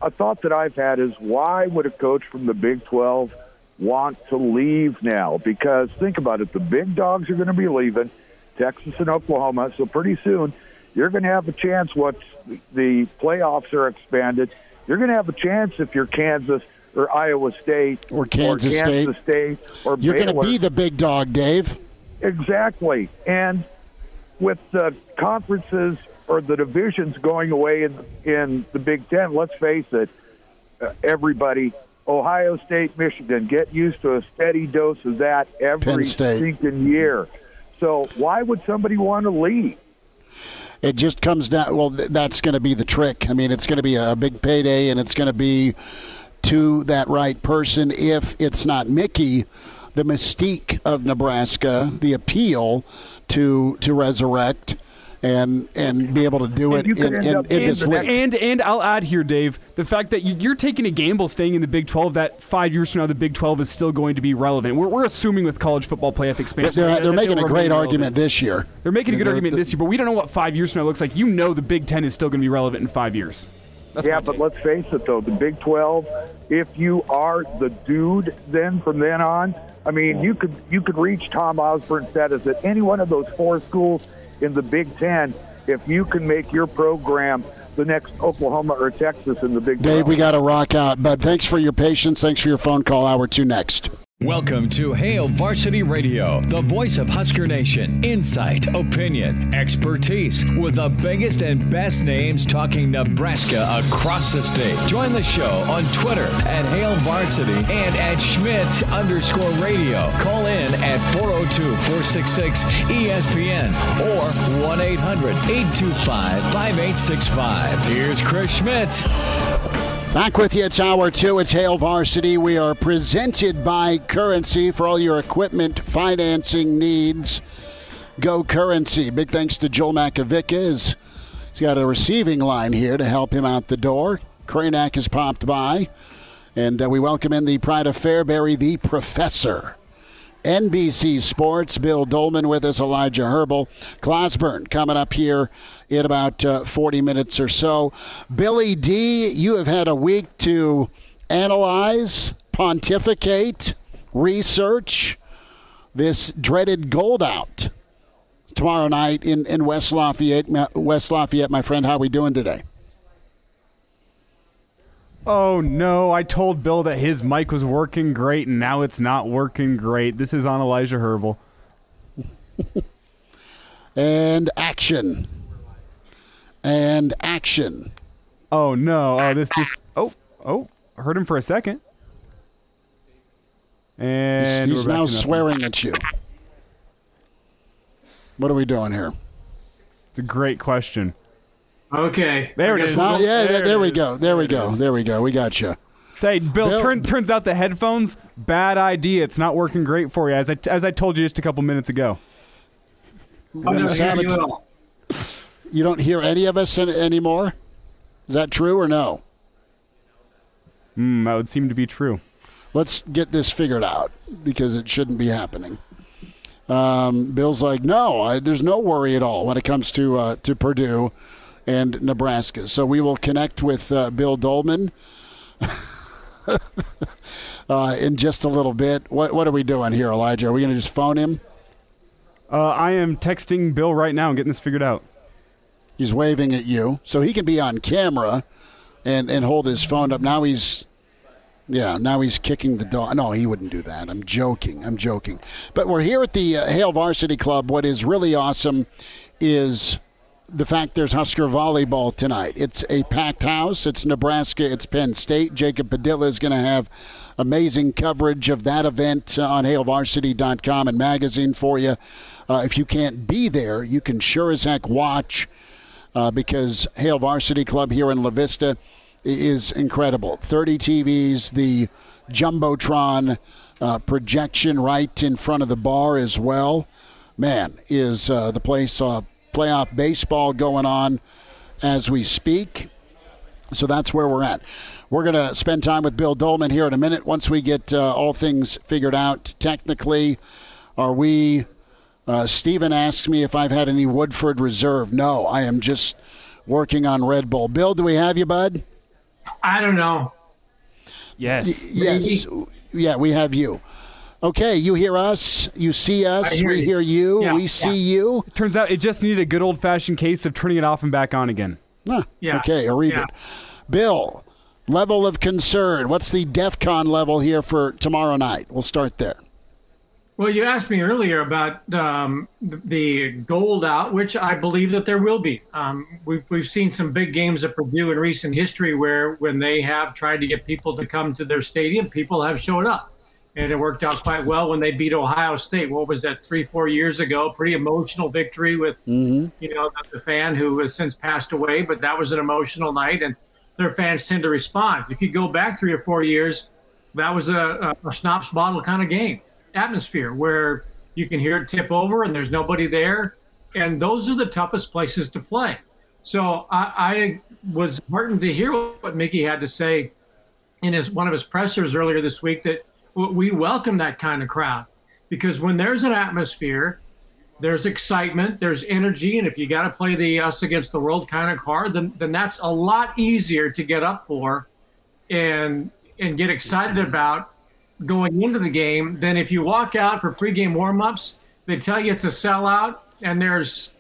thought that I've had is, why would a coach from the Big 12 want to leave now? Because think about it, the big dogs are going to be leaving, Texas and Oklahoma, so pretty soon you're going to have a chance once the playoffs are expanded. You're going to have a chance if you're Kansas or Iowa State or Kansas State or you're Baylor. Going to be the big dog, Dave. Exactly. And with the conferences or the divisions going away in the Big Ten, let's face it, everybody, Ohio State, Michigan, get used to a steady dose of that every stinking year. So why would somebody want to leave? It just comes down, well, that's going to be the trick. I mean, it's going to be a big payday, and it's going to be to that right person. If it's not Mickey, the mystique of Nebraska, the appeal to resurrect and be able to do it in this league. And I'll add here, Dave, the fact that you're taking a gamble staying in the Big 12, that 5 years from now the Big 12 is still going to be relevant. We're assuming with college football playoff expansion. They're making a great argument this year. They're making a good argument this year, but we don't know what 5 years from now looks like. You know the Big 10 is still going to be relevant in 5 years. But let's face it, though, the Big 12, if you are the dude then from then on, I mean, you could reach Tom Osborne status at any one of those 4 schools in the Big Ten if you can make your program the next Oklahoma or Texas in the Big 12. Dave, we got to rock out. Bud, thanks for your patience. Thanks for your phone call. Hour 2 next. Welcome to Hail Varsity Radio, the voice of Husker Nation. Insight, opinion, expertise, with the biggest and best names talking Nebraska across the state. Join the show on Twitter at Hail Varsity and at Schmidt_radio. Call in at 402-466-ESPN or 1-800-825-5865. Here's Chris Schmidt. Back with you. It's Hour 2. It's Hail Varsity. We are presented by Currency for all your equipment financing needs. Go Currency. Big thanks to Joel Makovicka. He's got a receiving line here to help him out the door. Kranak has popped by. And we welcome in the pride of Fairbury, the Professor. NBC Sports, Bill Doleman with us, Elijah Herbel. Clausebourne coming up here in about 40 minutes or so. Billy D., you have had a week to analyze, pontificate, research this dreaded gold out tomorrow night in West Lafayette. West Lafayette, my friend, how are we doing today? Oh, no, I told Bill that his mic was working great, and now it's not working great. This is on Elijah Herbel. And action. And action. Oh, no. Oh, heard him for a second. And he's now swearing at you. What are we doing here? It's a great question. Okay. There it is. Oh, yeah, there we go. There we go. We got you. Hey, Bill, turns out the headphones, bad idea. It's not working great for you, as I told you just a couple minutes ago. I don't hear you at all. You don't hear any of us anymore? Is that true or no? That would seem to be true. Let's get this figured out because it shouldn't be happening. Bill's like, no, there's no worry at all when it comes to Purdue and Nebraska. So we will connect with Bill Doleman in just a little bit. What are we doing here, Elijah? Are we going to just phone him? I am texting Bill right now and getting this figured out. He's waving at you, so he can be on camera and hold his phone up. Now he's kicking the dog. No, he wouldn't do that. I'm joking. But we're here at the Hail Varsity Club. What is really awesome is the fact there's Husker volleyball tonight. It's a packed house. It's Nebraska. It's Penn State. Jacob Padilla is going to have amazing coverage of that event on hailvarsity.com and magazine for you. If you can't be there, you can sure as heck watch because Hail Varsity Club here in La Vista is incredible. 30 TVs, the Jumbotron projection right in front of the bar as well. Man, is the place playoff baseball going on as we speak. So that's where we're at. We're going to spend time with Bill Doleman here in a minute once we get all things figured out technically. Are we... Stephen asks me if I've had any Woodford Reserve. No, I am just working on Red Bull. Bill, do we have you, bud? I don't know. Yes. Yes. Yeah, we have you. Okay, you hear us. You see us. We hear you. Yeah, we see you. It turns out it just needed a good old-fashioned case of turning it off and back on again. Yeah. Okay, a reboot. Yeah. Bill, level of concern. What's the DEFCON level here for tomorrow night? We'll start there. Well, you asked me earlier about the gold out, which I believe that there will be. We've seen some big games at Purdue in recent history where when they have tried to get people to come to their stadium, people have showed up. And it worked out quite well when they beat Ohio State. What was that, 3-4 years ago? Pretty emotional victory with, the fan who has since passed away. But that was an emotional night, and their fans tend to respond. If you go back 3 or 4 years, that was a schnapps bottle kind of game. Atmosphere where you can hear it tip over and there's nobody there, and those are the toughest places to play. So I was heartened to hear what Mickey had to say in one of his pressers earlier this week, that we welcome that kind of crowd, because when there's an atmosphere, there's excitement, there's energy, and if you got to play the us against the world kind of card, then that's a lot easier to get up for and get excited about going into the game than if you walk out for pregame warm-ups, they tell you it's a sellout, and there's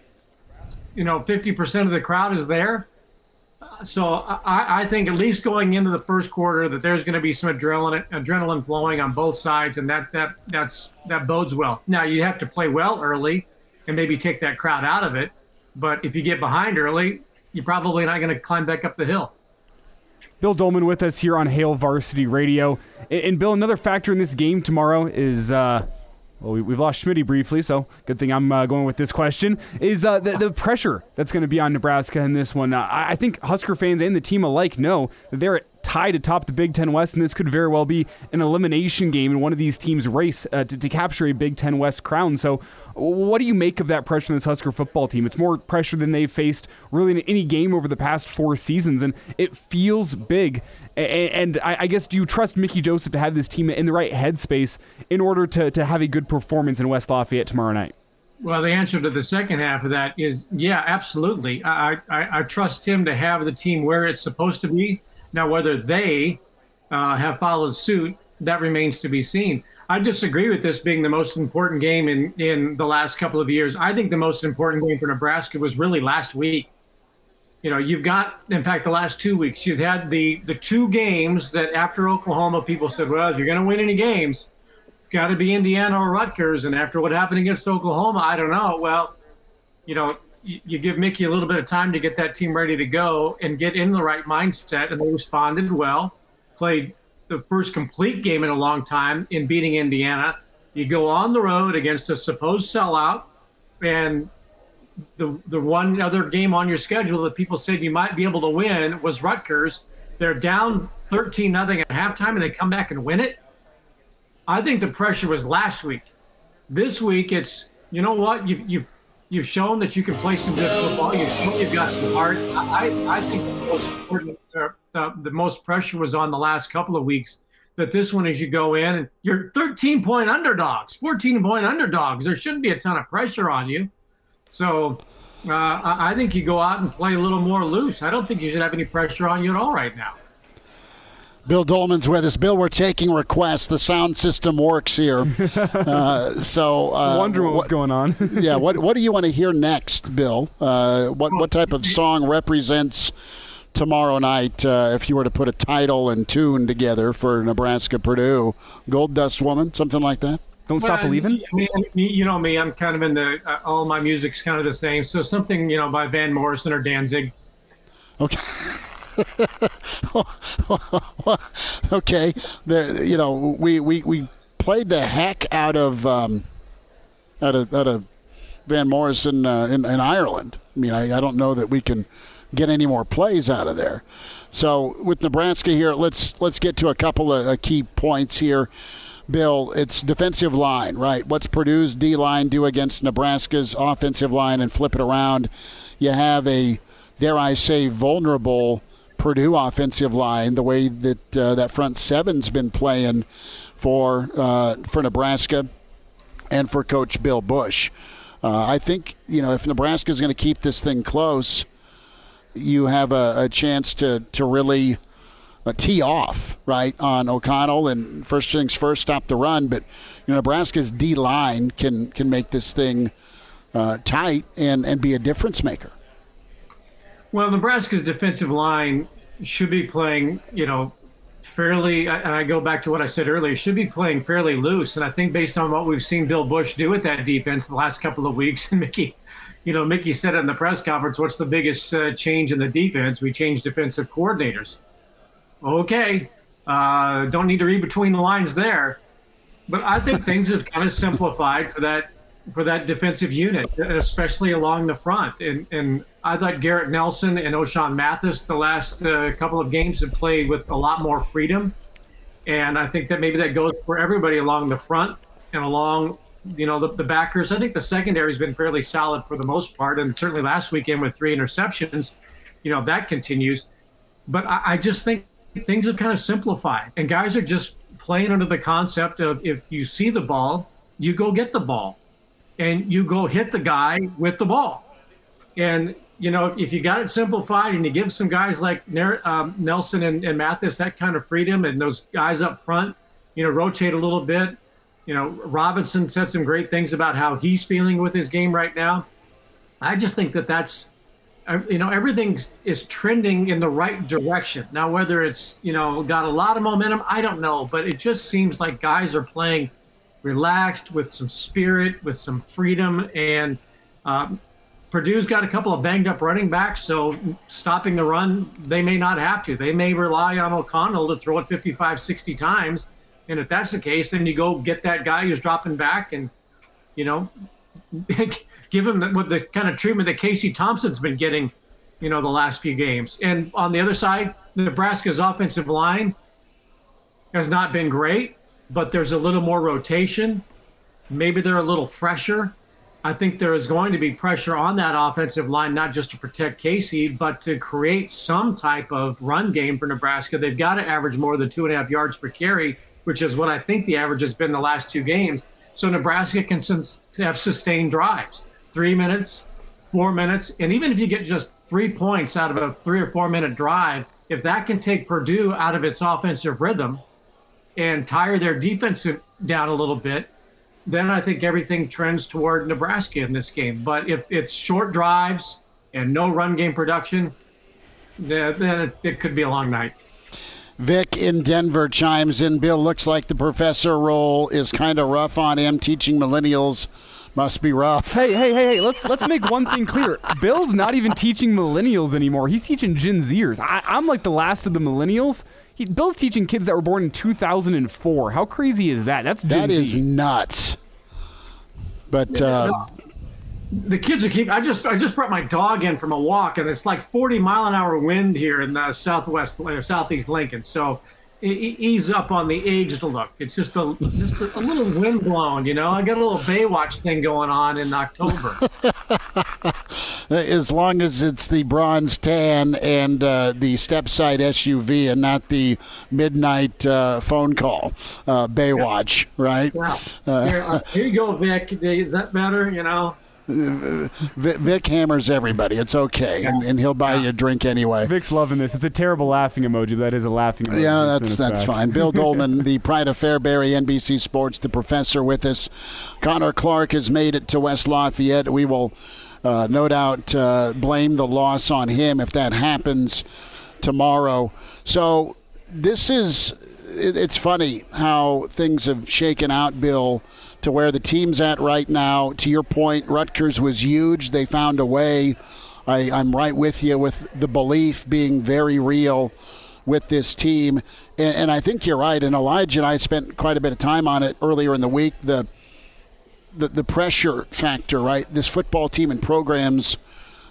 50% of the crowd is there. So I think at least going into the first quarter that there's going to be some adrenaline flowing on both sides, and that bodes well. Now you have to play well early and maybe take that crowd out of it, but if you get behind early, you're probably not going to climb back up the hill. Bill Doleman with us here on Hail Varsity Radio. And Bill, another factor in this game tomorrow is, we've lost Schmidt briefly, so good thing I'm going with this question, is the pressure that's going to be on Nebraska in this one. I think Husker fans and the team alike know that they're tied atop the Big Ten West, and this could very well be an elimination game in one of these teams' race to capture a Big Ten West crown. So what do you make of that pressure on this Husker football team? It's more pressure than they've faced really in any game over the past 4 seasons, and it feels big. And I guess, do you trust Mickey Joseph to have this team in the right headspace in order to have a good performance in West Lafayette tomorrow night? Well, the answer to the second half of that is, yeah, absolutely. I trust him to have the team where it's supposed to be. Now, whether they have followed suit, that remains to be seen. I disagree with this being the most important game in the last couple of years. I think the most important game for Nebraska was really last week. You've got, in fact, the last 2 weeks, you've had the 2 games that after Oklahoma, people said, well, if you're going to win any games, it's got to be Indiana or Rutgers. And after what happened against Oklahoma, I don't know. Well, you give Mickey a little bit of time to get that team ready to go and get in the right mindset, and they responded well, played the first complete game in a long time in beating Indiana. You go on the road against a supposed sellout, and the one other game on your schedule that people said you might be able to win was Rutgers. They're down 13-0 at halftime, and they come back and win it. I think the pressure was last week. This week, it's, you know what, you've You've shown that you can play some good football. You've shown you've got some heart. I think the most important, the most pressure was on the last couple of weeks. That this one, as you go in, and you're 13-point underdogs, 14-point underdogs. There shouldn't be a ton of pressure on you. So I think you go out and play a little more loose. I don't think you should have any pressure on you at all right now. Bill Doleman's with us. Bill, we're taking requests. The sound system works here. Wondering what's going on. Yeah, what do you want to hear next, Bill? What type of song represents tomorrow night if you were to put a title and tune together for Nebraska-Purdue? Gold Dust Woman, something like that? Don't Stop Believing? I mean, you know me, I'm kind of in the all my music's kind of the same. So something, by Van Morrison or Danzig. Okay. Okay. There, we played the heck out of Van Morrison in Ireland. I mean, I don't know that we can get any more plays out of there. So with Nebraska here, let's get to a couple of key points here. Bill, it's defensive line, right? What's Purdue's D-line do against Nebraska's offensive line, and flip it around? You have a, dare I say, vulnerable Purdue offensive line, the way that that front seven's been playing for Nebraska and for Coach Bill Busch. I think, if Nebraska's going to keep this thing close, you have a chance to really tee off, right, on O'Connell, and first things first, stop the run. But Nebraska's D-line can make this thing tight and be a difference maker. Well, Nebraska's defensive line should be playing, fairly, and I go back to what I said earlier, should be playing fairly loose. And I think based on what we've seen Bill Busch do with that defense the last couple of weeks, and Mickey said it in the press conference, what's the biggest change in the defense? We changed defensive coordinators. Okay, don't need to read between the lines there. But I think things have kind of simplified for that defensive unit, especially along the front. And I thought Garrett Nelson and O'Shawn Mathis the last couple of games have played with a lot more freedom. And I think that maybe that goes for everybody along the front and along, the backers. I think the secondary has been fairly solid for the most part. And certainly last weekend with 3 interceptions, that continues. But I just think things have kind of simplified. And guys are just playing under the concept of if you see the ball, you go get the ball. And you go hit the guy with the ball. And, if you got it simplified and you give some guys like Nelson and Mathis that kind of freedom, and those guys up front, rotate a little bit. Robinson said some great things about how he's feeling with his game right now. I just think that's, everything is trending in the right direction. Now, whether it's, got a lot of momentum, I don't know. But it just seems like guys are playing relaxed, with some spirit, with some freedom, and Purdue's got a couple of banged up running backs, so stopping the run, they may not have to. They may rely on O'Connell to throw it 55, 60 times, and if that's the case, then you go get that guy who's dropping back and, give him the kind of treatment that Casey Thompson's been getting, the last few games. And on the other side, Nebraska's offensive line has not been great, but there's a little more rotation. Maybe they're a little fresher. I think there is going to be pressure on that offensive line, not just to protect Casey, but to create some type of run game for Nebraska. They've got to average more than 2.5 yards per carry, which is what I think the average has been the last 2 games. So Nebraska can have sustained drives, 3 minutes, 4 minutes. And even if you get just 3 points out of a 3 or 4 minute drive, if that can take Purdue out of its offensive rhythm and tire their defense down a little bit, then I think everything trends toward Nebraska in this game. But if it's short drives and no run game production, then it could be a long night. Vic in Denver chimes in. Bill, looks like the professor role is kind of rough on him. Teaching millennials must be rough. Hey, let's make one thing clear. Bill's not even teaching millennials anymore. He's teaching Gen Zers. I'm like the last of the millennials. Bill's teaching kids that were born in 2004. How crazy is that? That's Gen Z. That is nuts. But the kids are I just brought my dog in from a walk, and it's like 40-mile-an-hour wind here in the southeast Lincoln. So ease up on the aged look. It's just a little windblown, you know. I got a little Baywatch thing going on in October. As long as it's the bronze tan and the step-side SUV and not the midnight phone call, Baywatch, right? Yeah. Here you go, Vic. Is that better, you know? Vic hammers everybody. It's okay, and he'll buy you a drink anyway. Vic's loving this. It's a terrible laughing emoji, but that is a laughing emoji. Yeah, that's fine. Bill Doleman, the pride of Fairbury, NBC Sports, the professor with us. Connor Clark has made it to West Lafayette. We will no doubt blame the loss on him if that happens tomorrow. So it's funny how things have shaken out, Bill, to where the team's at right now. To your point, Rutgers was huge. They found a way. I'm right with you with the belief being very real with this team. And I think you're right. And Elijah and I spent quite a bit of time on it earlier in the week. The pressure factor, right? This football team and programs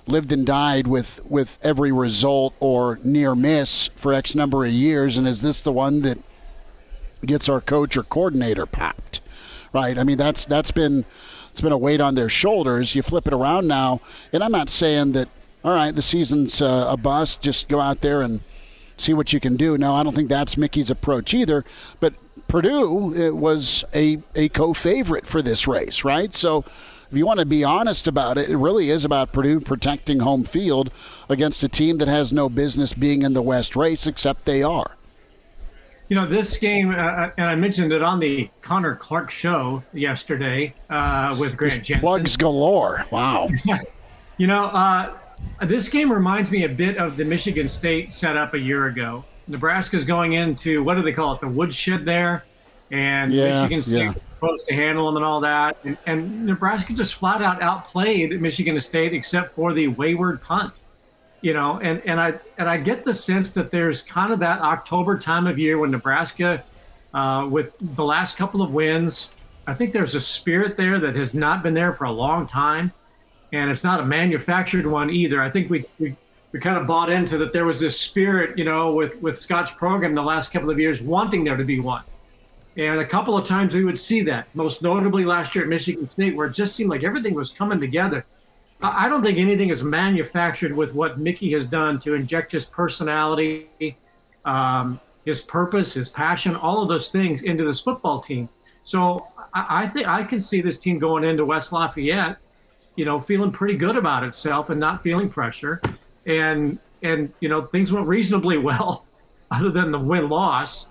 lived and died with every result or near miss for X number of years. And is this the one that gets our coach or coordinator popped? Right. I mean, it's been a weight on their shoulders. You flip it around now, and I'm not saying that, all right, the season's a bust, just go out there and see what you can do. No, I don't think that's Mickey's approach either. But Purdue was a co-favorite for this race, right? So if you want to be honest about it, it really is about Purdue protecting home field against a team that has no business being in the West race, except they are. You know, this game, and I mentioned it on the Connor Clark show yesterday with Grant Jensen. Plugs galore. Wow. You know, this game reminds me a bit of the Michigan State setup a year ago. Nebraska's going into, what do they call it, the woodshed there? And Michigan State was supposed to handle them and all that. And Nebraska just flat out outplayed Michigan State except for the wayward punt. You know, and I get the sense that there's kind of that October time of year when Nebraska, with the last couple of wins, I think there's a spirit there that has not been there for a long time, and it's not a manufactured one either. I think we kind of bought into that there was this spirit, you know, with Scott's program the last couple of years wanting there to be one. And a couple of times we would see that, most notably last year at Michigan State, where it just seemed like everything was coming together. I don't think anything is manufactured with what Mickey has done to inject his personality, his purpose, his passion, all of those things into this football team. So I think I can see this team going into West Lafayette, you know, feeling pretty good about itself and not feeling pressure. And you know, things went reasonably well other than the win-loss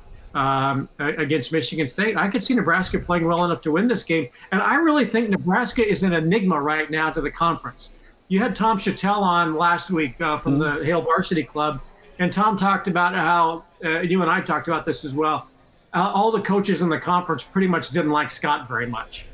against Michigan State. I could see Nebraska playing well enough to win this game. And I really think Nebraska is an enigma right now to the conference. You had Tom Chattel on last week from the Hail Varsity Club, and Tom talked about how, you and I talked about this as well, all the coaches in the conference pretty much didn't like Scott very much.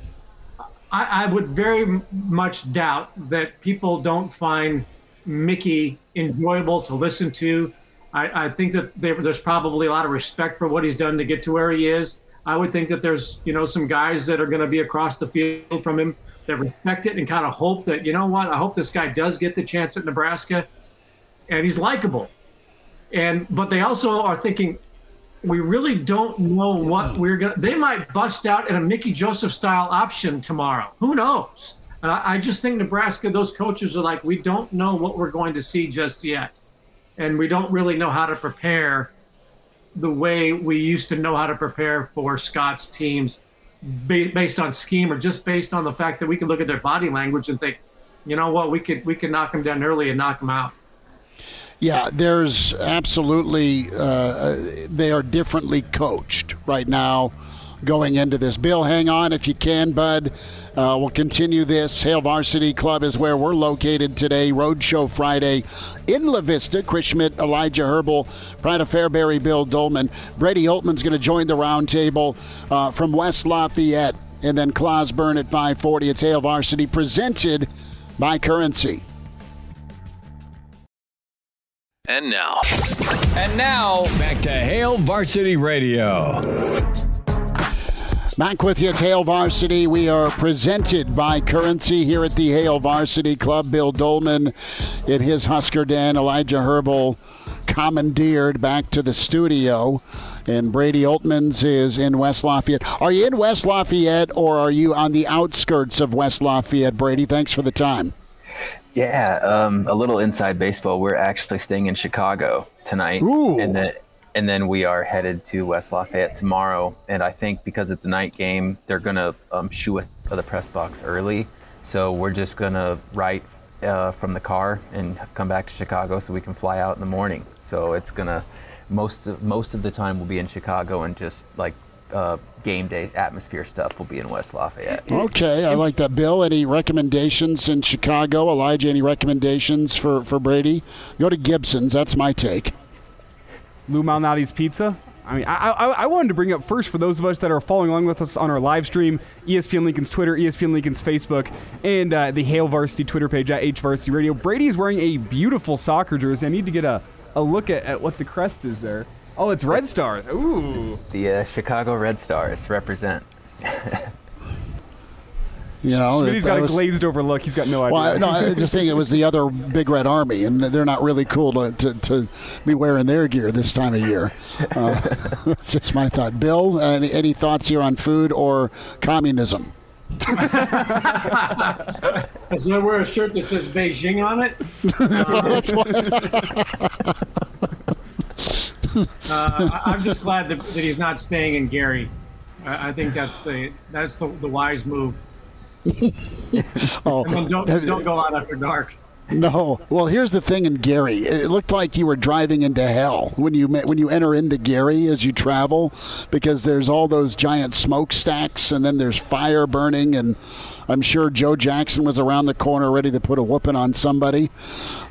I would very much doubt that people don't find Mickey enjoyable to listen to. I think that there's probably a lot of respect for what he's done to get to where he is. I would think that there's, you know, some guys that are going to be across the field from him that respect it and kind of hope that, you know what, I hope this guy does get the chance at Nebraska, and he's likable. But they also are thinking, we really don't know what we're going to – they might bust out in a Mickey Joseph-style option tomorrow. Who knows? And I just think Nebraska, those coaches are like, we don't know what we're going to see just yet. And we don't really know how to prepare the way we used to know how to prepare for Scott's teams based on scheme or just based on the fact that we can look at their body language and think, you know what, we could knock them down early and knock them out. Yeah, there's absolutely they are differently coached right now going into this. Bill, hang on if you can, bud. We'll continue this. Hail Varsity Club is where we're located today. Roadshow Friday in La Vista. Chris Schmidt, Elijah Herbel, Pride of Fairbury, Bill Doleman. Brady Oltmans going to join the round table from West Lafayette. And then Clausebourne at 5:40. It's Hail Varsity presented by Currency. And now, back to Hail Varsity Radio. Back with you at Hail Varsity. We are presented by Currency here at the Hail Varsity Club. Bill Doleman in his Husker den. Elijah Herbel commandeered back to the studio, and Brady Oltmans is in West Lafayette. Are you in West Lafayette, or are you on the outskirts of West Lafayette, Brady? Thanks for the time. Yeah, a little inside baseball. We're actually staying in Chicago tonight. Ooh. And then we are headed to West Lafayette tomorrow. And I think because it's a night game, they're going to shoo us to the press box early. So we're just going to write from the car and come back to Chicago so we can fly out in the morning. So it's going to, most of the time we'll be in Chicago, and just like game day atmosphere stuff will be in West Lafayette. Okay, I like that. Bill, any recommendations in Chicago? Elijah, any recommendations for Brady? Go to Gibson's. That's my take. Lou Malnati's Pizza. I mean, I wanted to bring up first, for those of us that are following along with us on our live stream, ESPN Lincoln's Twitter, ESPN Lincoln's Facebook, and the Hail Varsity Twitter page at H Varsity Radio. Brady is wearing a beautiful soccer jersey. I need to get a look at what the crest is there. Oh, it's Red Stars. Ooh. The Chicago Red Stars represent. You know, Schmidt's got a glazed over look. He's got no idea. Well, no, I just think it was the other Big Red Army, and they're not really cool to be wearing their gear this time of year. That's just my thought. Bill, any thoughts here on food or communism? Does I wear a shirt that says Beijing on it? I'm just glad that he's not staying in Gary. I think that's the wise move. Oh, and then don't go out after dark. No. Well, here's the thing in Gary. It looked like you were driving into hell when you enter into Gary as you travel, because there's all those giant smokestacks, and then there's fire burning, and I'm sure Joe Jackson was around the corner ready to put a whooping on somebody.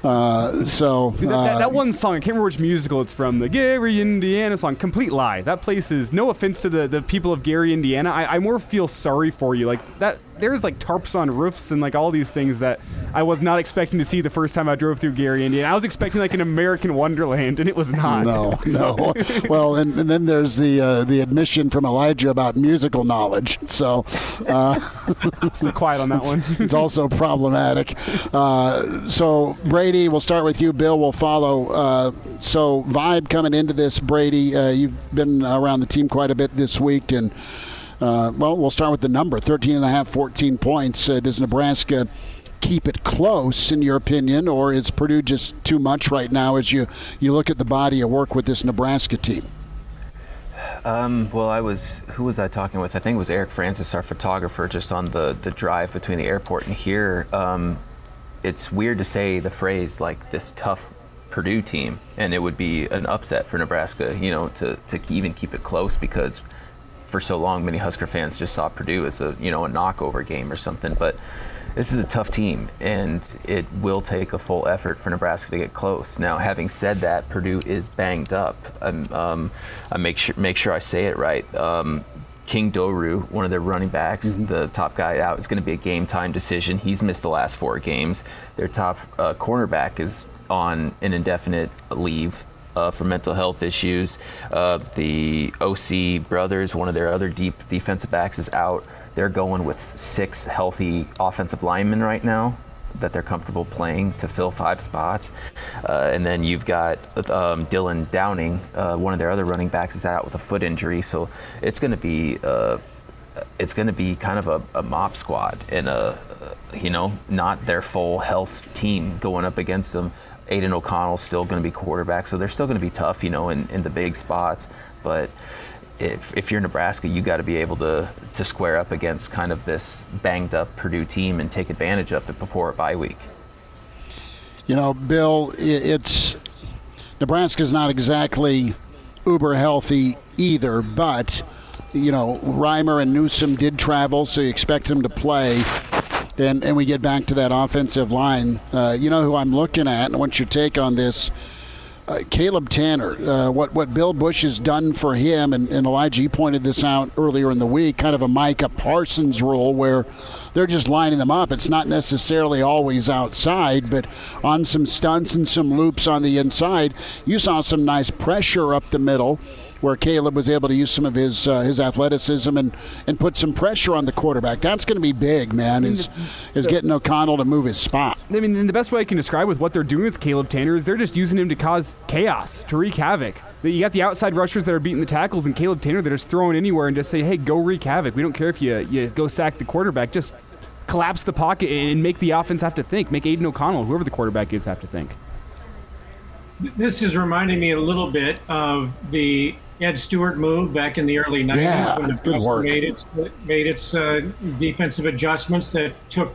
That one song, I can't remember which musical it's from, the Gary, Indiana song, complete lie. That place is, no offense to the people of Gary, Indiana, I more feel sorry for you. Like that, there's like tarps on roofs and like all these things that I was not expecting to see the first time I drove through Gary, Indiana. I was expecting like an American Wonderland, and it was not. No. Well, and then there's the admission from Elijah about musical knowledge. So be quiet on that one. It's also problematic. So Brady, we'll start with you. Bill will follow. So vibe coming into this, Brady. You've been around the team quite a bit this week, and we'll start with the number, 13.5, 14 points. Does Nebraska keep it close, in your opinion, or is Purdue just too much right now as you look at the body of work with this Nebraska team? Who was I talking with? I think it was Eric Francis, our photographer, just on the drive between the airport and here. It's weird to say the phrase like this tough Purdue team, and it would be an upset for Nebraska, to even keep it close, because for so long many Husker fans just saw Purdue as a knockover game or something. But this is a tough team, and it will take a full effort for Nebraska to get close. Now, having said that, Purdue is banged up. I make sure I say it right. King Doru, one of their running backs, the top guy out, is going to be a game-time decision. He's missed the last 4 games. Their top cornerback is on an indefinite leave for mental health issues. The OC brothers, one of their other deep defensive backs, is out. They're going with 6 healthy offensive linemen right now that they're comfortable playing to fill 5 spots. And then you've got Dylan Downing, one of their other running backs, is out with a foot injury. So it's going to be kind of a mop squad and not their full health team going up against them. Aiden O'Connell's still going to be quarterback, so they're still going to be tough, in the big spots. But if you're Nebraska, you got to be able to square up against kind of this banged up Purdue team and take advantage of it before a bye week. Bill, Nebraska's not exactly uber healthy either, but Reimer and Newsom did travel, so you expect them to play. And we get back to that offensive line. Who I'm looking at, and what's your take on this? Caleb Tanner, what Bill Bush has done for him, and Elijah, you pointed this out earlier in the week, kind of a Micah Parsons role where they're just lining them up. It's not necessarily always outside, but on some stunts and some loops on the inside, you saw some nice pressure up the middle. where Caleb was able to use some of his athleticism and put some pressure on the quarterback. That's going to be big, man, is getting O'Connell to move his spot. I mean, the best way I can describe with what they're doing with Caleb Tanner is they're just using him to cause chaos, to wreak havoc. You got the outside rushers that are beating the tackles and Caleb Tanner that are just throwing anywhere and just say, hey, go wreak havoc. We don't care if you go sack the quarterback. Just collapse the pocket and make the offense have to think. Make Aiden O'Connell, whoever the quarterback is, have to think. This is reminding me a little bit of the Ed Stewart move back in the early 90s when Nebraska made its defensive adjustments that took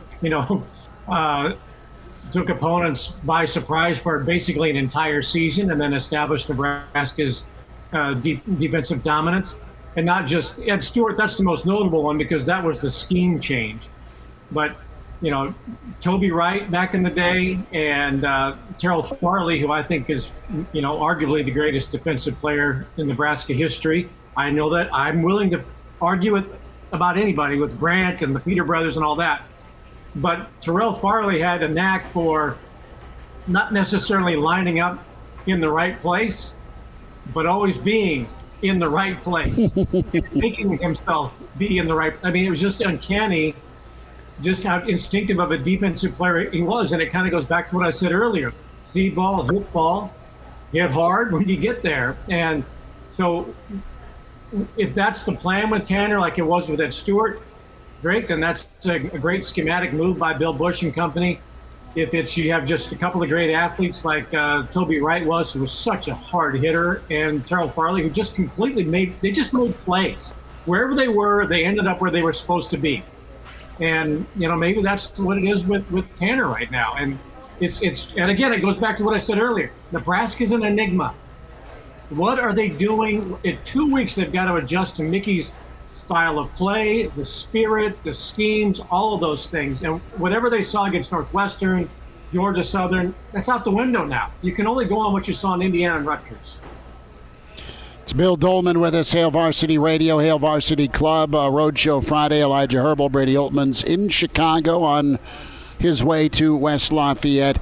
opponents by surprise for basically an entire season and then established Nebraska's defensive dominance. And not just Ed Stewart, that's the most notable one because that was the scheme change. But Toby Wright back in the day and Terrell Farley, who I think is, arguably the greatest defensive player in Nebraska history. I know that I'm willing to argue about anybody with Grant and the Peter brothers and all that. But Terrell Farley had a knack for not necessarily lining up in the right place, but always being in the right place, making himself be in the right. I mean, it was just uncanny just how instinctive of a defensive player he was. And it kind of goes back to what I said earlier. See ball, hit hard when you get there. And so if that's the plan with Tanner, like it was with Ed Stewart, great, then that's a great schematic move by Bill Bush and company. If it's you have just a couple of great athletes like Toby Wright was, who was such a hard hitter, and Terrell Farley, who just completely made plays. Wherever they were, they ended up where they were supposed to be. And, maybe that's what it is with Tanner right now. And and again, it goes back to what I said earlier. Nebraska's an enigma. What are they doing? In 2 weeks, they've got to adjust to Mickey's style of play, the spirit, the schemes, all of those things. And whatever they saw against Northwestern, Georgia Southern, that's out the window now. You can only go on what you saw in Indiana and Rutgers. It's Bill Doleman with us, Hail Varsity Radio, Hail Varsity Club, Roadshow Friday. Elijah Herbel, Brady Oltmans in Chicago on his way to West Lafayette.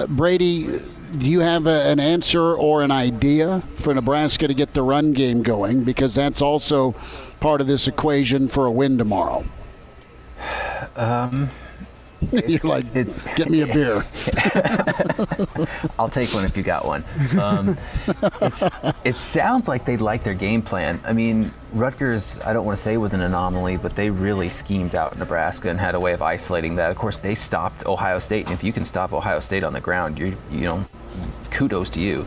Brady, do you have an answer or an idea for Nebraska to get the run game going? Because that's also part of this equation for a win tomorrow. You're like, get me a beer. I'll take one if you got one. It sounds like they like their game plan. I mean, Rutgers, I don't want to say was an anomaly, but they really schemed out Nebraska and had a way of isolating that. Of course, they stopped Ohio State, and if you can stop Ohio State on the ground, kudos to you.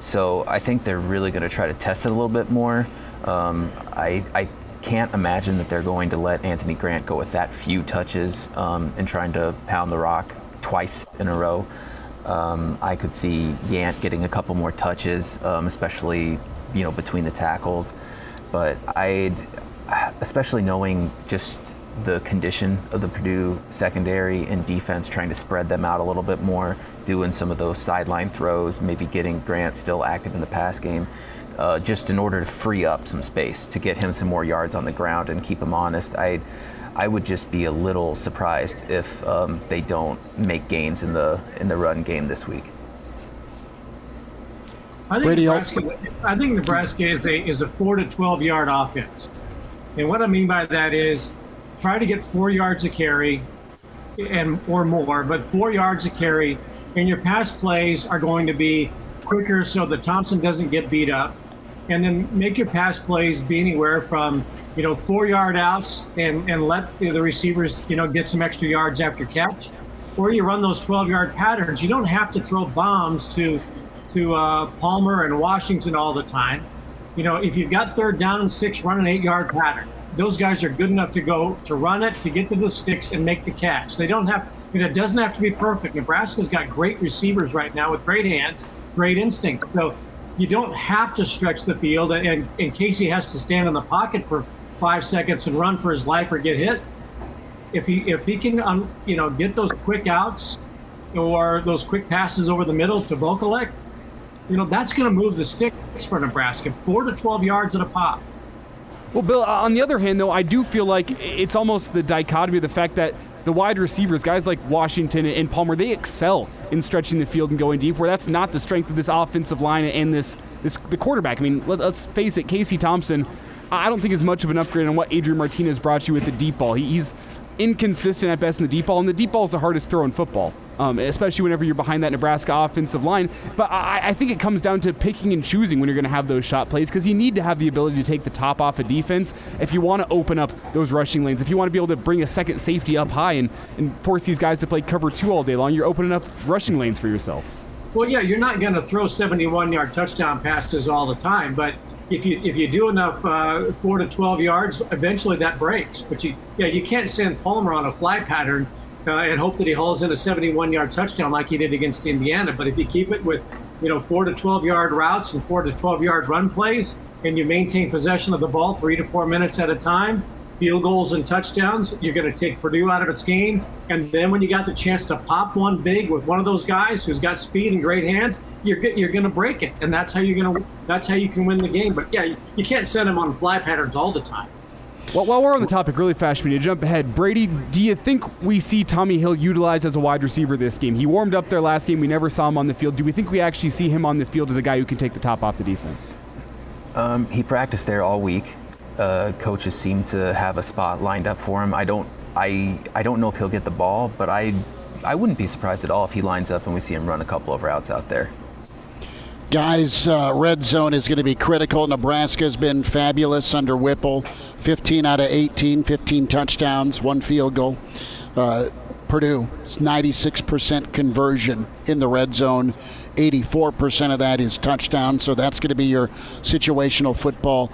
So I think they're really going to try to test it a little bit more. I can't imagine that they're going to let Anthony Grant go with that few touches and trying to pound the rock twice in a row. I could see Yant getting a couple more touches, especially between the tackles. But especially knowing just the condition of the Purdue secondary and defense, trying to spread them out a little bit more, doing some of those sideline throws, maybe getting Grant still active in the pass game. Just in order to free up some space to get him some more yards on the ground and keep him honest. I would just be a little surprised if they don't make gains in the run game this week. I think Nebraska is a 4 to 12 yard offense, and what I mean by that is try to get 4 yards a carry or more, but 4 yards a carry, and your pass plays are going to be quicker so that Thompson doesn't get beat up. And then make your pass plays be anywhere from, 4 yard outs and let the receivers, get some extra yards after catch, or you run those 12-yard patterns. You don't have to throw bombs to Palmer and Washington all the time. If you've got 3rd down and 6, run an 8-yard pattern. Those guys are good enough to run it, to get to the sticks and make the catch. They don't have, it doesn't have to be perfect. Nebraska's got great receivers right now with great hands, great instinct. So you don't have to stretch the field, and Casey has to stand in the pocket for 5 seconds and run for his life or get hit. If he can, get those quick outs or those quick passes over the middle to Vokalek, that's going to move the sticks for Nebraska, 4 to 12 yards at a pop. Well, Bill, on the other hand, though, I do feel like it's almost the dichotomy of the fact that the wide receivers, guys like Washington and Palmer, they excel in stretching the field and going deep, where that's not the strength of this offensive line and the quarterback. I mean, let's face it, Casey Thompson, I don't think is much of an upgrade on what Adrian Martinez brought you with the deep ball. He's inconsistent at best in the deep ball, and the deep ball is the hardest throw in football, especially whenever you're behind that Nebraska offensive line. But I think it comes down to picking and choosing when you're going to have those shot plays, because you need to have the ability to take the top off a defense if you want to open up those rushing lanes. If you want to be able to bring a second safety up high and force these guys to play cover 2 all day long, you're opening up rushing lanes for yourself. Well, yeah, you're not going to throw 71-yard touchdown passes all the time, but if you do enough 4 to 12 yards, eventually that breaks. But you can't send Palmer on a fly pattern and hope that he hauls in a 71-yard touchdown like he did against Indiana. But if you keep it with 4 to 12-yard routes and 4 to 12-yard run plays, and you maintain possession of the ball 3 to 4 minutes at a time, field goals and touchdowns, you're going to take Purdue out of its game. And then when you got the chance to pop one big with one of those guys who's got speed and great hands, you're going to break it, and that's how you can win the game. But yeah, you can't send them on fly patterns all the time. Well, while we're on the topic really fast, we need to jump ahead. Brady, do you think we see Tommy Hill utilized as a wide receiver this game? He warmed up there last game. We never saw him on the field. Do we think we actually see him on the field as a guy who can take the top off the defense? He practiced there all week. Coaches seem to have a spot lined up for him. I don't know if he'll get the ball, but I wouldn't be surprised at all if he lines up and we see him run a couple of routes out there. Guys, red zone is going to be critical. Nebraska has been fabulous under Whipple. 15 out of 18, 15 touchdowns, 1 field goal. Purdue, it's 96% conversion in the red zone. 84% of that is touchdown, so that's going to be your situational football.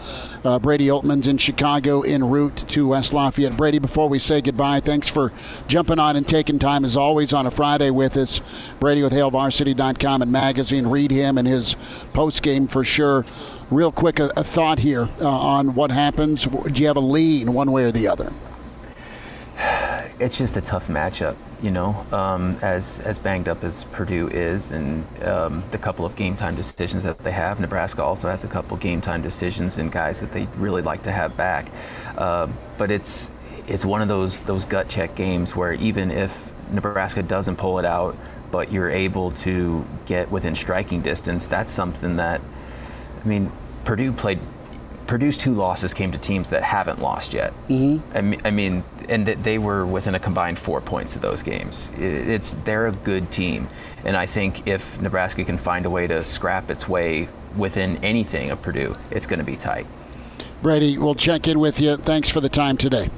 Brady Oltmans in Chicago en route to West Lafayette. Brady, before we say goodbye, thanks for jumping on and taking time, as always, on a Friday with us. Brady with HailVarsity.com and magazine. Read him and his post-game for sure. Real quick, a thought here on what happens. Do you have a lean one way or the other? It's just a tough matchup, as banged up as Purdue is, and the couple of game time decisions that they have. Nebraska also has a couple game time decisions and guys that they really like to have back. But it's one of those gut check games where even if Nebraska doesn't pull it out, but you're able to get within striking distance, that's something that, Purdue's 2 losses came to teams that haven't lost yet. Mm-hmm. And that they were within a combined 4 points of those games. They're a good team, and I think if Nebraska can find a way to scrap its way within anything of Purdue, it's going to be tight. Brady, we'll check in with you. Thanks for the time today.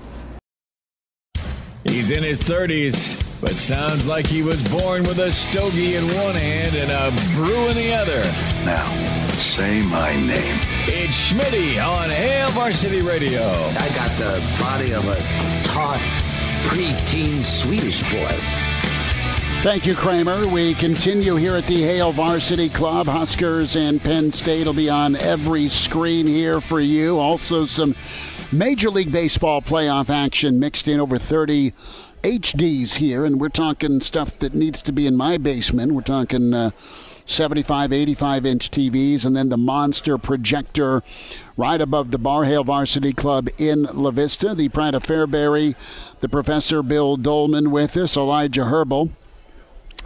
He's in his 30s, but sounds like he was born with a stogie in one hand and a brew in the other. Now, say my name. It's Schmidt on Hail Varsity Radio. I got the body of a taut, preteen Swedish boy. Thank you, Kramer. We continue here at the Hail Varsity Club. Huskers and Penn State will be on every screen here for you. Also some Major League Baseball playoff action mixed in, over 30 HDs here, and we're talking stuff that needs to be in my basement. We're talking 75, 85-inch TVs, and then the monster projector right above the bar. Hail Varsity Club in La Vista. The pride of Fairbury, the Professor Bill Doleman with us, Elijah Herbel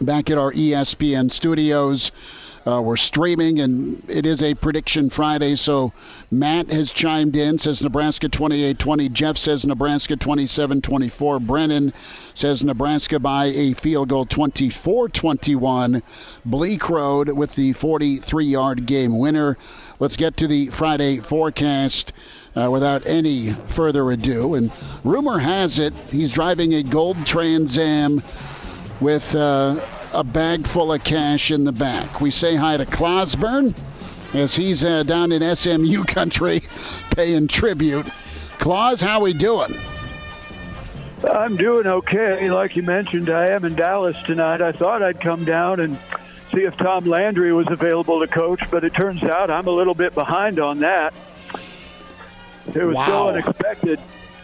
back at our ESPN studios. We're streaming, and it is a Prediction Friday, so Matt has chimed in, says Nebraska 28-20. Jeff says Nebraska 27-24. Brennan says Nebraska by a field goal 24-21. Bleak Road with the 43-yard game winner. Let's get to the Friday forecast without any further ado. And rumor has it he's driving a gold Trans Am with a bag full of cash in the back. We say hi to Clausebourne as he's down in SMU country paying tribute. Claus, how we doing? I'm doing okay. Like you mentioned, I am in Dallas tonight. I thought I'd come down and see if Tom Landry was available to coach, but it turns out I'm a little bit behind on that. It was so unexpected.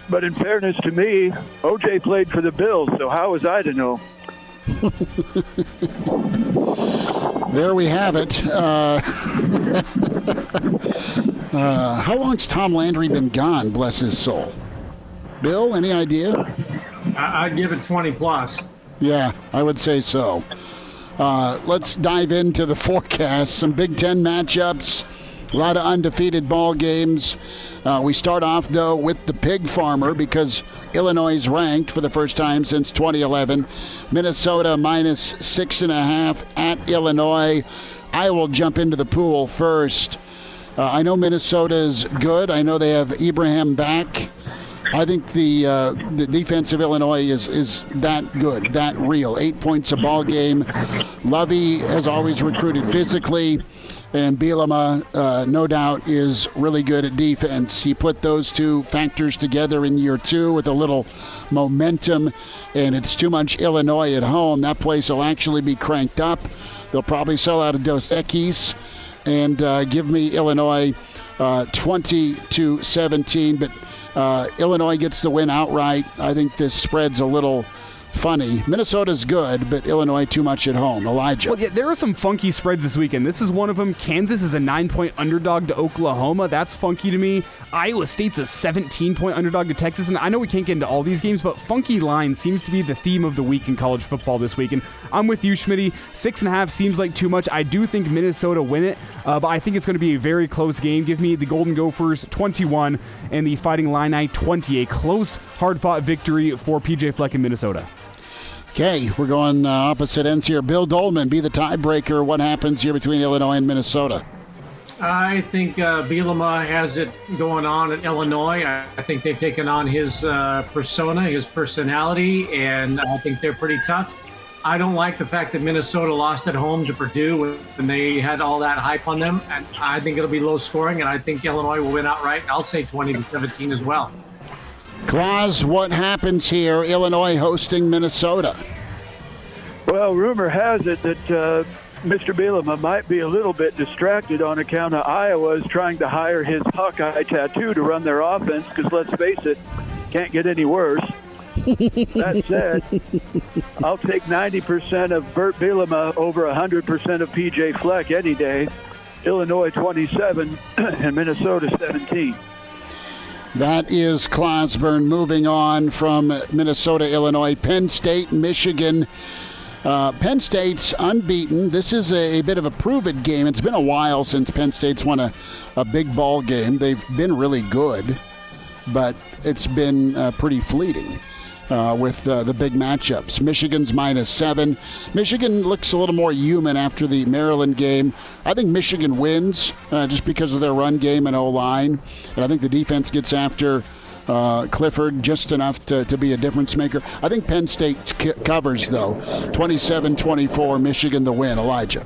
But in fairness to me, OJ played for the Bills, so how was I to know? There we have it. How long's Tom Landry been gone, bless his soul? Bill, any idea? I'd give it 20+. Yeah, I would say so. Let's dive into the forecast. Some Big Ten matchups, a lot of undefeated ball games. We start off, though, with the pig farmer because Illinois is ranked for the first time since 2011. Minnesota minus 6.5 at Illinois. I will jump into the pool first. I know Minnesota is good. I know they have Ibrahim back. I think the defense of Illinois is that good, that real. 8 points a ball game. Lovey has always recruited physically, and Bielema, no doubt, is really good at defense. He put those two factors together in year 2 with a little momentum, and it's too much Illinois at home. That place will actually be cranked up. They'll probably sell out of Dos Equis and give me Illinois 20-17, but Illinois gets the win outright. I think this spread's a little funny. Minnesota's good, but Illinois too much at home. Elijah. Well, yeah, there are some funky spreads this weekend. This is one of them. Kansas is a 9-point underdog to Oklahoma. That's funky to me. Iowa State's a 17-point underdog to Texas. And I know we can't get into all these games, but funky line seems to be the theme of the week in college football this week. And I'm with you, Schmitty. 6.5 seems like too much. I do think Minnesota win it, but I think it's going to be a very close game. Give me the Golden Gophers 21 and the Fighting Illini 20. A close, hard-fought victory for PJ Fleck in Minnesota. Okay, we're going opposite ends here. Bill Doleman, be the tiebreaker. What happens here between Illinois and Minnesota? I think Bielema has it going on in Illinois. I think they've taken on his persona, his personality, and I think they're pretty tough. I don't like the fact that Minnesota lost at home to Purdue when they had all that hype on them. And I think it'll be low scoring, and I think Illinois will win outright. I'll say 20-17 as well. Claus, what happens here? Illinois hosting Minnesota. Well, rumor has it that Mr. Bielema might be a little bit distracted on account of Iowa's trying to hire his Hawkeye tattoo to run their offense, because let's face it, can't get any worse. That said, I'll take 90% of Bert Bielema over 100% of PJ Fleck any day. Illinois 27 and Minnesota 17. That is Clausebourne. Moving on from Minnesota, Illinois, Penn State, Michigan. Penn State's unbeaten. This is a bit of a prove-it game. It's been a while since Penn State's won a big ball game. They've been really good, but it's been pretty fleeting with the big matchups. Michigan's -7. Michigan looks a little more human after the Maryland game. I think Michigan wins just because of their run game and O-line. And I think the defense gets after Clifford just enough to be a difference maker. I think Penn State covers, though. 27-24, Michigan the win. Elijah.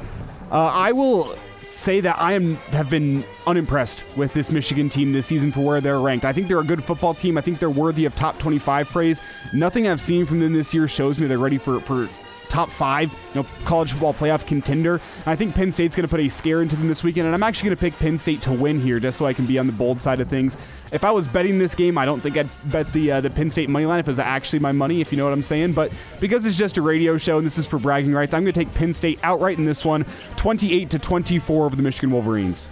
I will say that I have been unimpressed with this Michigan team this season for where they're ranked. I think they're a good football team. I think they're worthy of top 25 praise. Nothing I've seen from them this year shows me they're ready for top 5, college football playoff contender. And I think Penn State's going to put a scare into them this weekend, and I'm actually going to pick Penn State to win here just so I can be on the bold side of things. If I was betting this game, I don't think I'd bet the Penn State money line if it was actually my money, if you know what I'm saying. But because it's just a radio show and this is for bragging rights, I'm going to take Penn State outright in this one, 28-24 over the Michigan Wolverines.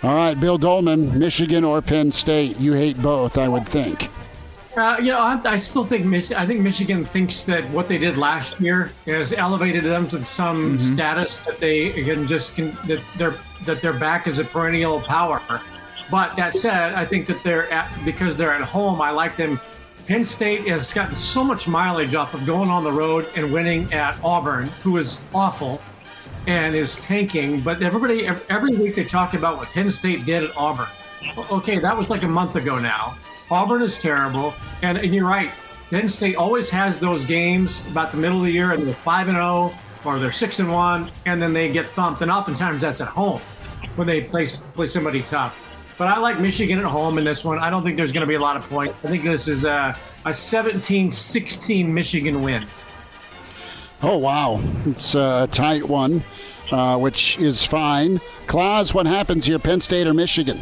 All right, Bill Doleman, Michigan or Penn State? You hate both, I would think. I still think Michigan thinks that what they did last year has elevated them to some status that they that their back is a perennial power. But that said, I think that because they're at home, I like them. Penn State has gotten so much mileage off of going on the road and winning at Auburn, who is awful and is tanking. But every week they talk about what Penn State did at Auburn. Okay, that was like a month ago now. Auburn is terrible, and you're right. Penn State always has those games about the middle of the year, and they're 5-0 or they're 6-1, and then they get thumped. And oftentimes that's at home when they play somebody tough. But I like Michigan at home in this one. I don't think there's going to be a lot of points. I think this is a 17-16 Michigan win. Oh wow, it's a tight one, which is fine. Claus, what happens here, Penn State or Michigan?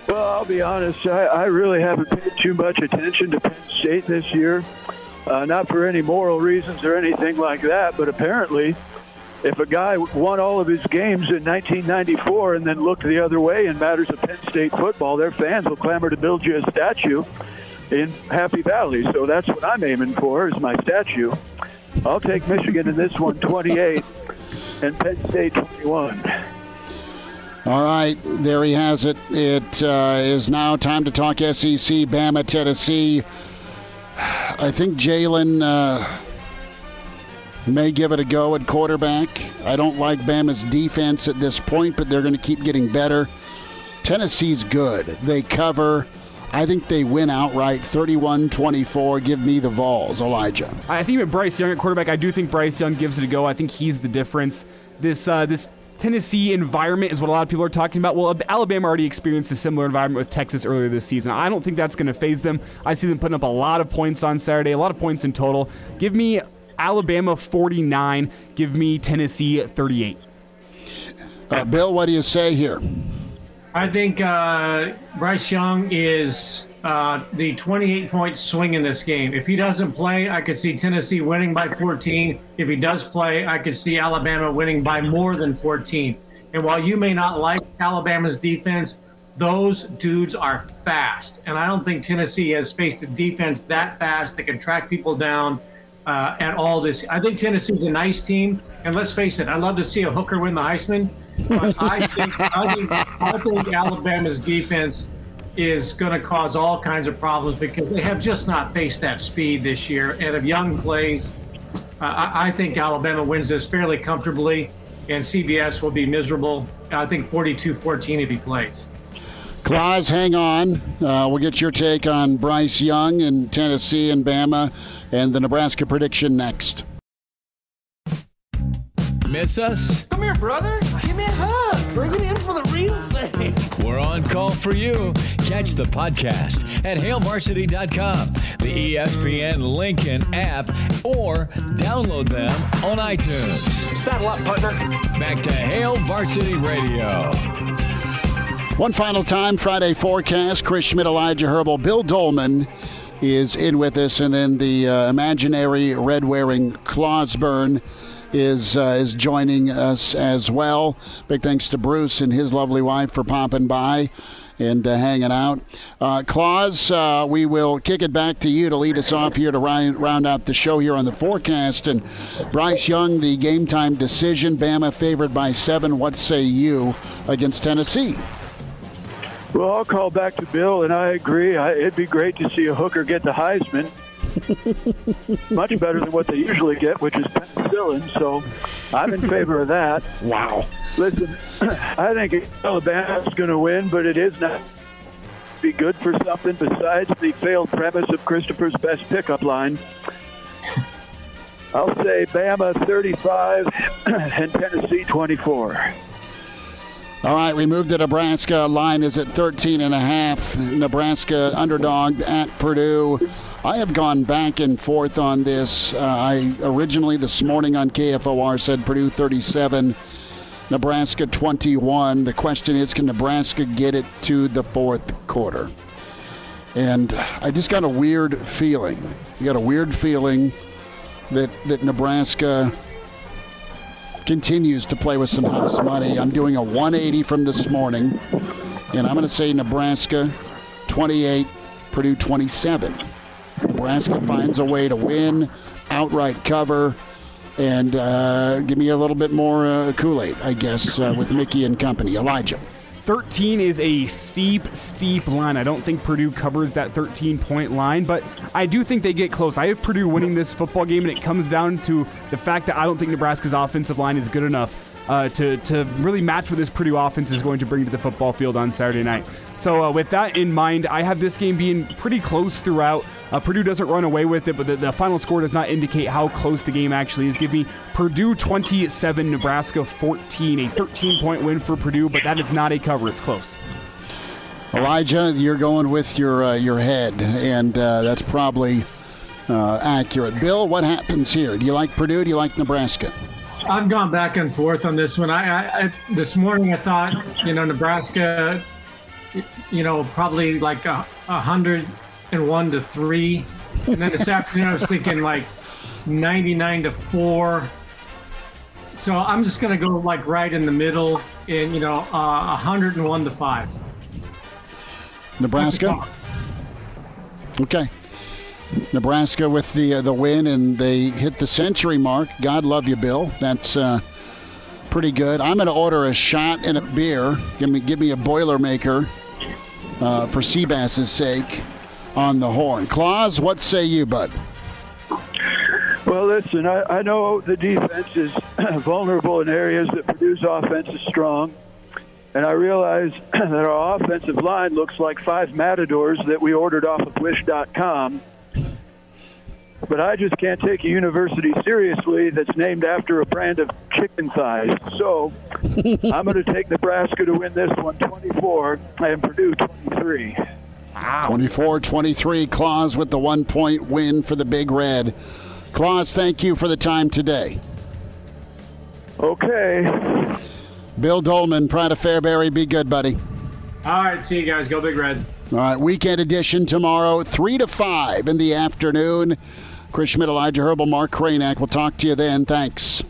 Well, I'll be honest, I really haven't paid too much attention to Penn State this year. Not for any moral reasons or anything like that, but apparently if a guy won all of his games in 1994 and then looked the other way in matters of Penn State football, their fans will clamor to build you a statue. in Happy Valley. So that's what I'm aiming for, is my statue. I'll take Michigan in this one, 28, and Penn State 21. All right, there he has it. It is now time to talk SEC, Bama, Tennessee. I think Jalen may give it a go at quarterback. I don't like Bama's defense at this point, but they're going to keep getting better. Tennessee's good. They cover. I think they win outright, 31-24. Give me the Vols, Elijah. I think with Bryce Young at quarterback, I do think Bryce Young gives it a go. I think he's the difference. This Tennessee environment is what a lot of people are talking about. Well, Alabama already experienced a similar environment with Texas earlier this season. I don't think that's going to faze them. I see them putting up a lot of points on Saturday, a lot of points in total. Give me Alabama 49. Give me Tennessee 38. Bill, what do you say here? I think Bryce Young is the 28-point swing in this game. If he doesn't play, I could see Tennessee winning by 14. If he does play, I could see Alabama winning by more than 14. And while you may not like Alabama's defense, those dudes are fast. And I don't think Tennessee has faced a defense that fast that can track people down at all this. I think Tennessee's a nice team. And let's face it, I'd love to see a hooker win the Heisman. But I think Alabama's defense is going to cause all kinds of problems because they have just not faced that speed this year. And if Young plays, I think Alabama wins this fairly comfortably, and CBS will be miserable. I think 42-14 if he plays. Claus, hang on. We'll get your take on Bryce Young and Tennessee and Bama and the Nebraska prediction next. Miss us? Come here, brother. Give me a hug. Bring it in for the real thing. We're on call for you. Catch the podcast at hailvarsity.com, the ESPN Lincoln app, or download them on iTunes. Saddle up, partner. Back to Hail Varsity Radio. One final time, Friday forecast. Chris Schmidt, Elijah Herbel, Bill Doleman is in with us, and then the imaginary red-wearing Clausebourne is joining us as well. Big thanks to Bruce and his lovely wife for popping by and hanging out. Claus, we will kick it back to you to lead us off here to round out the show here on the forecast. And Bryce Young, the game time decision, Bama favored by 7. What say you against Tennessee? Well, I'll call back to Bill, and I agree. It'd be great to see a hooker get the Heisman. Much better than what they usually get, which is penicillin. So I'm in favor of that. Wow. Listen, I think Alabama's going to win, but it is not be good for something besides the failed premise of Christopher's best pickup line. I'll say Bama 35 and Tennessee 24. All right, we moved to Nebraska. Line is at 13.5. Nebraska underdog at Purdue. I have gone back and forth on this. I originally this morning on KFOR said Purdue 37, Nebraska 21. The question is, can Nebraska get it to the fourth quarter? And I just got a weird feeling. You got a weird feeling that Nebraska continues to play with some house money. I'm doing a 180 from this morning, and I'm going to say Nebraska 28, Purdue 27. Nebraska finds a way to win, outright cover, and give me a little bit more Kool-Aid, I guess, with Mickey and company. Elijah. 13 is a steep line. I don't think Purdue covers that 13-point line, but I do think they get close. I have Purdue winning this football game, and it comes down to the fact that I don't think Nebraska's offensive line is good enough to really match what this Purdue offense is going to bring to the football field on Saturday night. So with that in mind, I have this game being pretty close throughout. Purdue doesn't run away with it, but the final score does not indicate how close the game actually is. Give me Purdue 27, Nebraska 14, a 13-point win for Purdue, but that is not a cover. It's close. Elijah, you're going with your head, and that's probably accurate. Bill, what happens here? Do you like Purdue? Do you like Nebraska? I've gone back and forth on this one. I this morning I thought, Nebraska, probably like 101-3, and then this afternoon I was thinking like 99-4. So I'm just going to go like right in the middle, in 101-5. Nebraska. Okay. Nebraska with the win, and they hit the century mark. God love you, Bill. That's pretty good. I'm going to order a shot and a beer. Give me a Boilermaker for Seabass's sake on the horn. Claus, what say you, bud? Well, listen, I know the defense is vulnerable in areas that Purdue's offense is strong. And I realize that our offensive line looks like 5 Matadors that we ordered off of Wish.com. But I just can't take a university seriously that's named after a brand of chicken thighs. So I'm going to take Nebraska to win this one 24 and Purdue 23. Wow. 24-23, Claus with the 1-point win for the Big Red. Claus, thank you for the time today. Okay. Bill Doleman, Pride of Fairbury, be good, buddy. All right, see you guys. Go Big Red. All right, weekend edition tomorrow, 3 to 5 in the afternoon. Chris Schmidt, Elijah Herbel, Mark Kranak. We'll talk to you then. Thanks.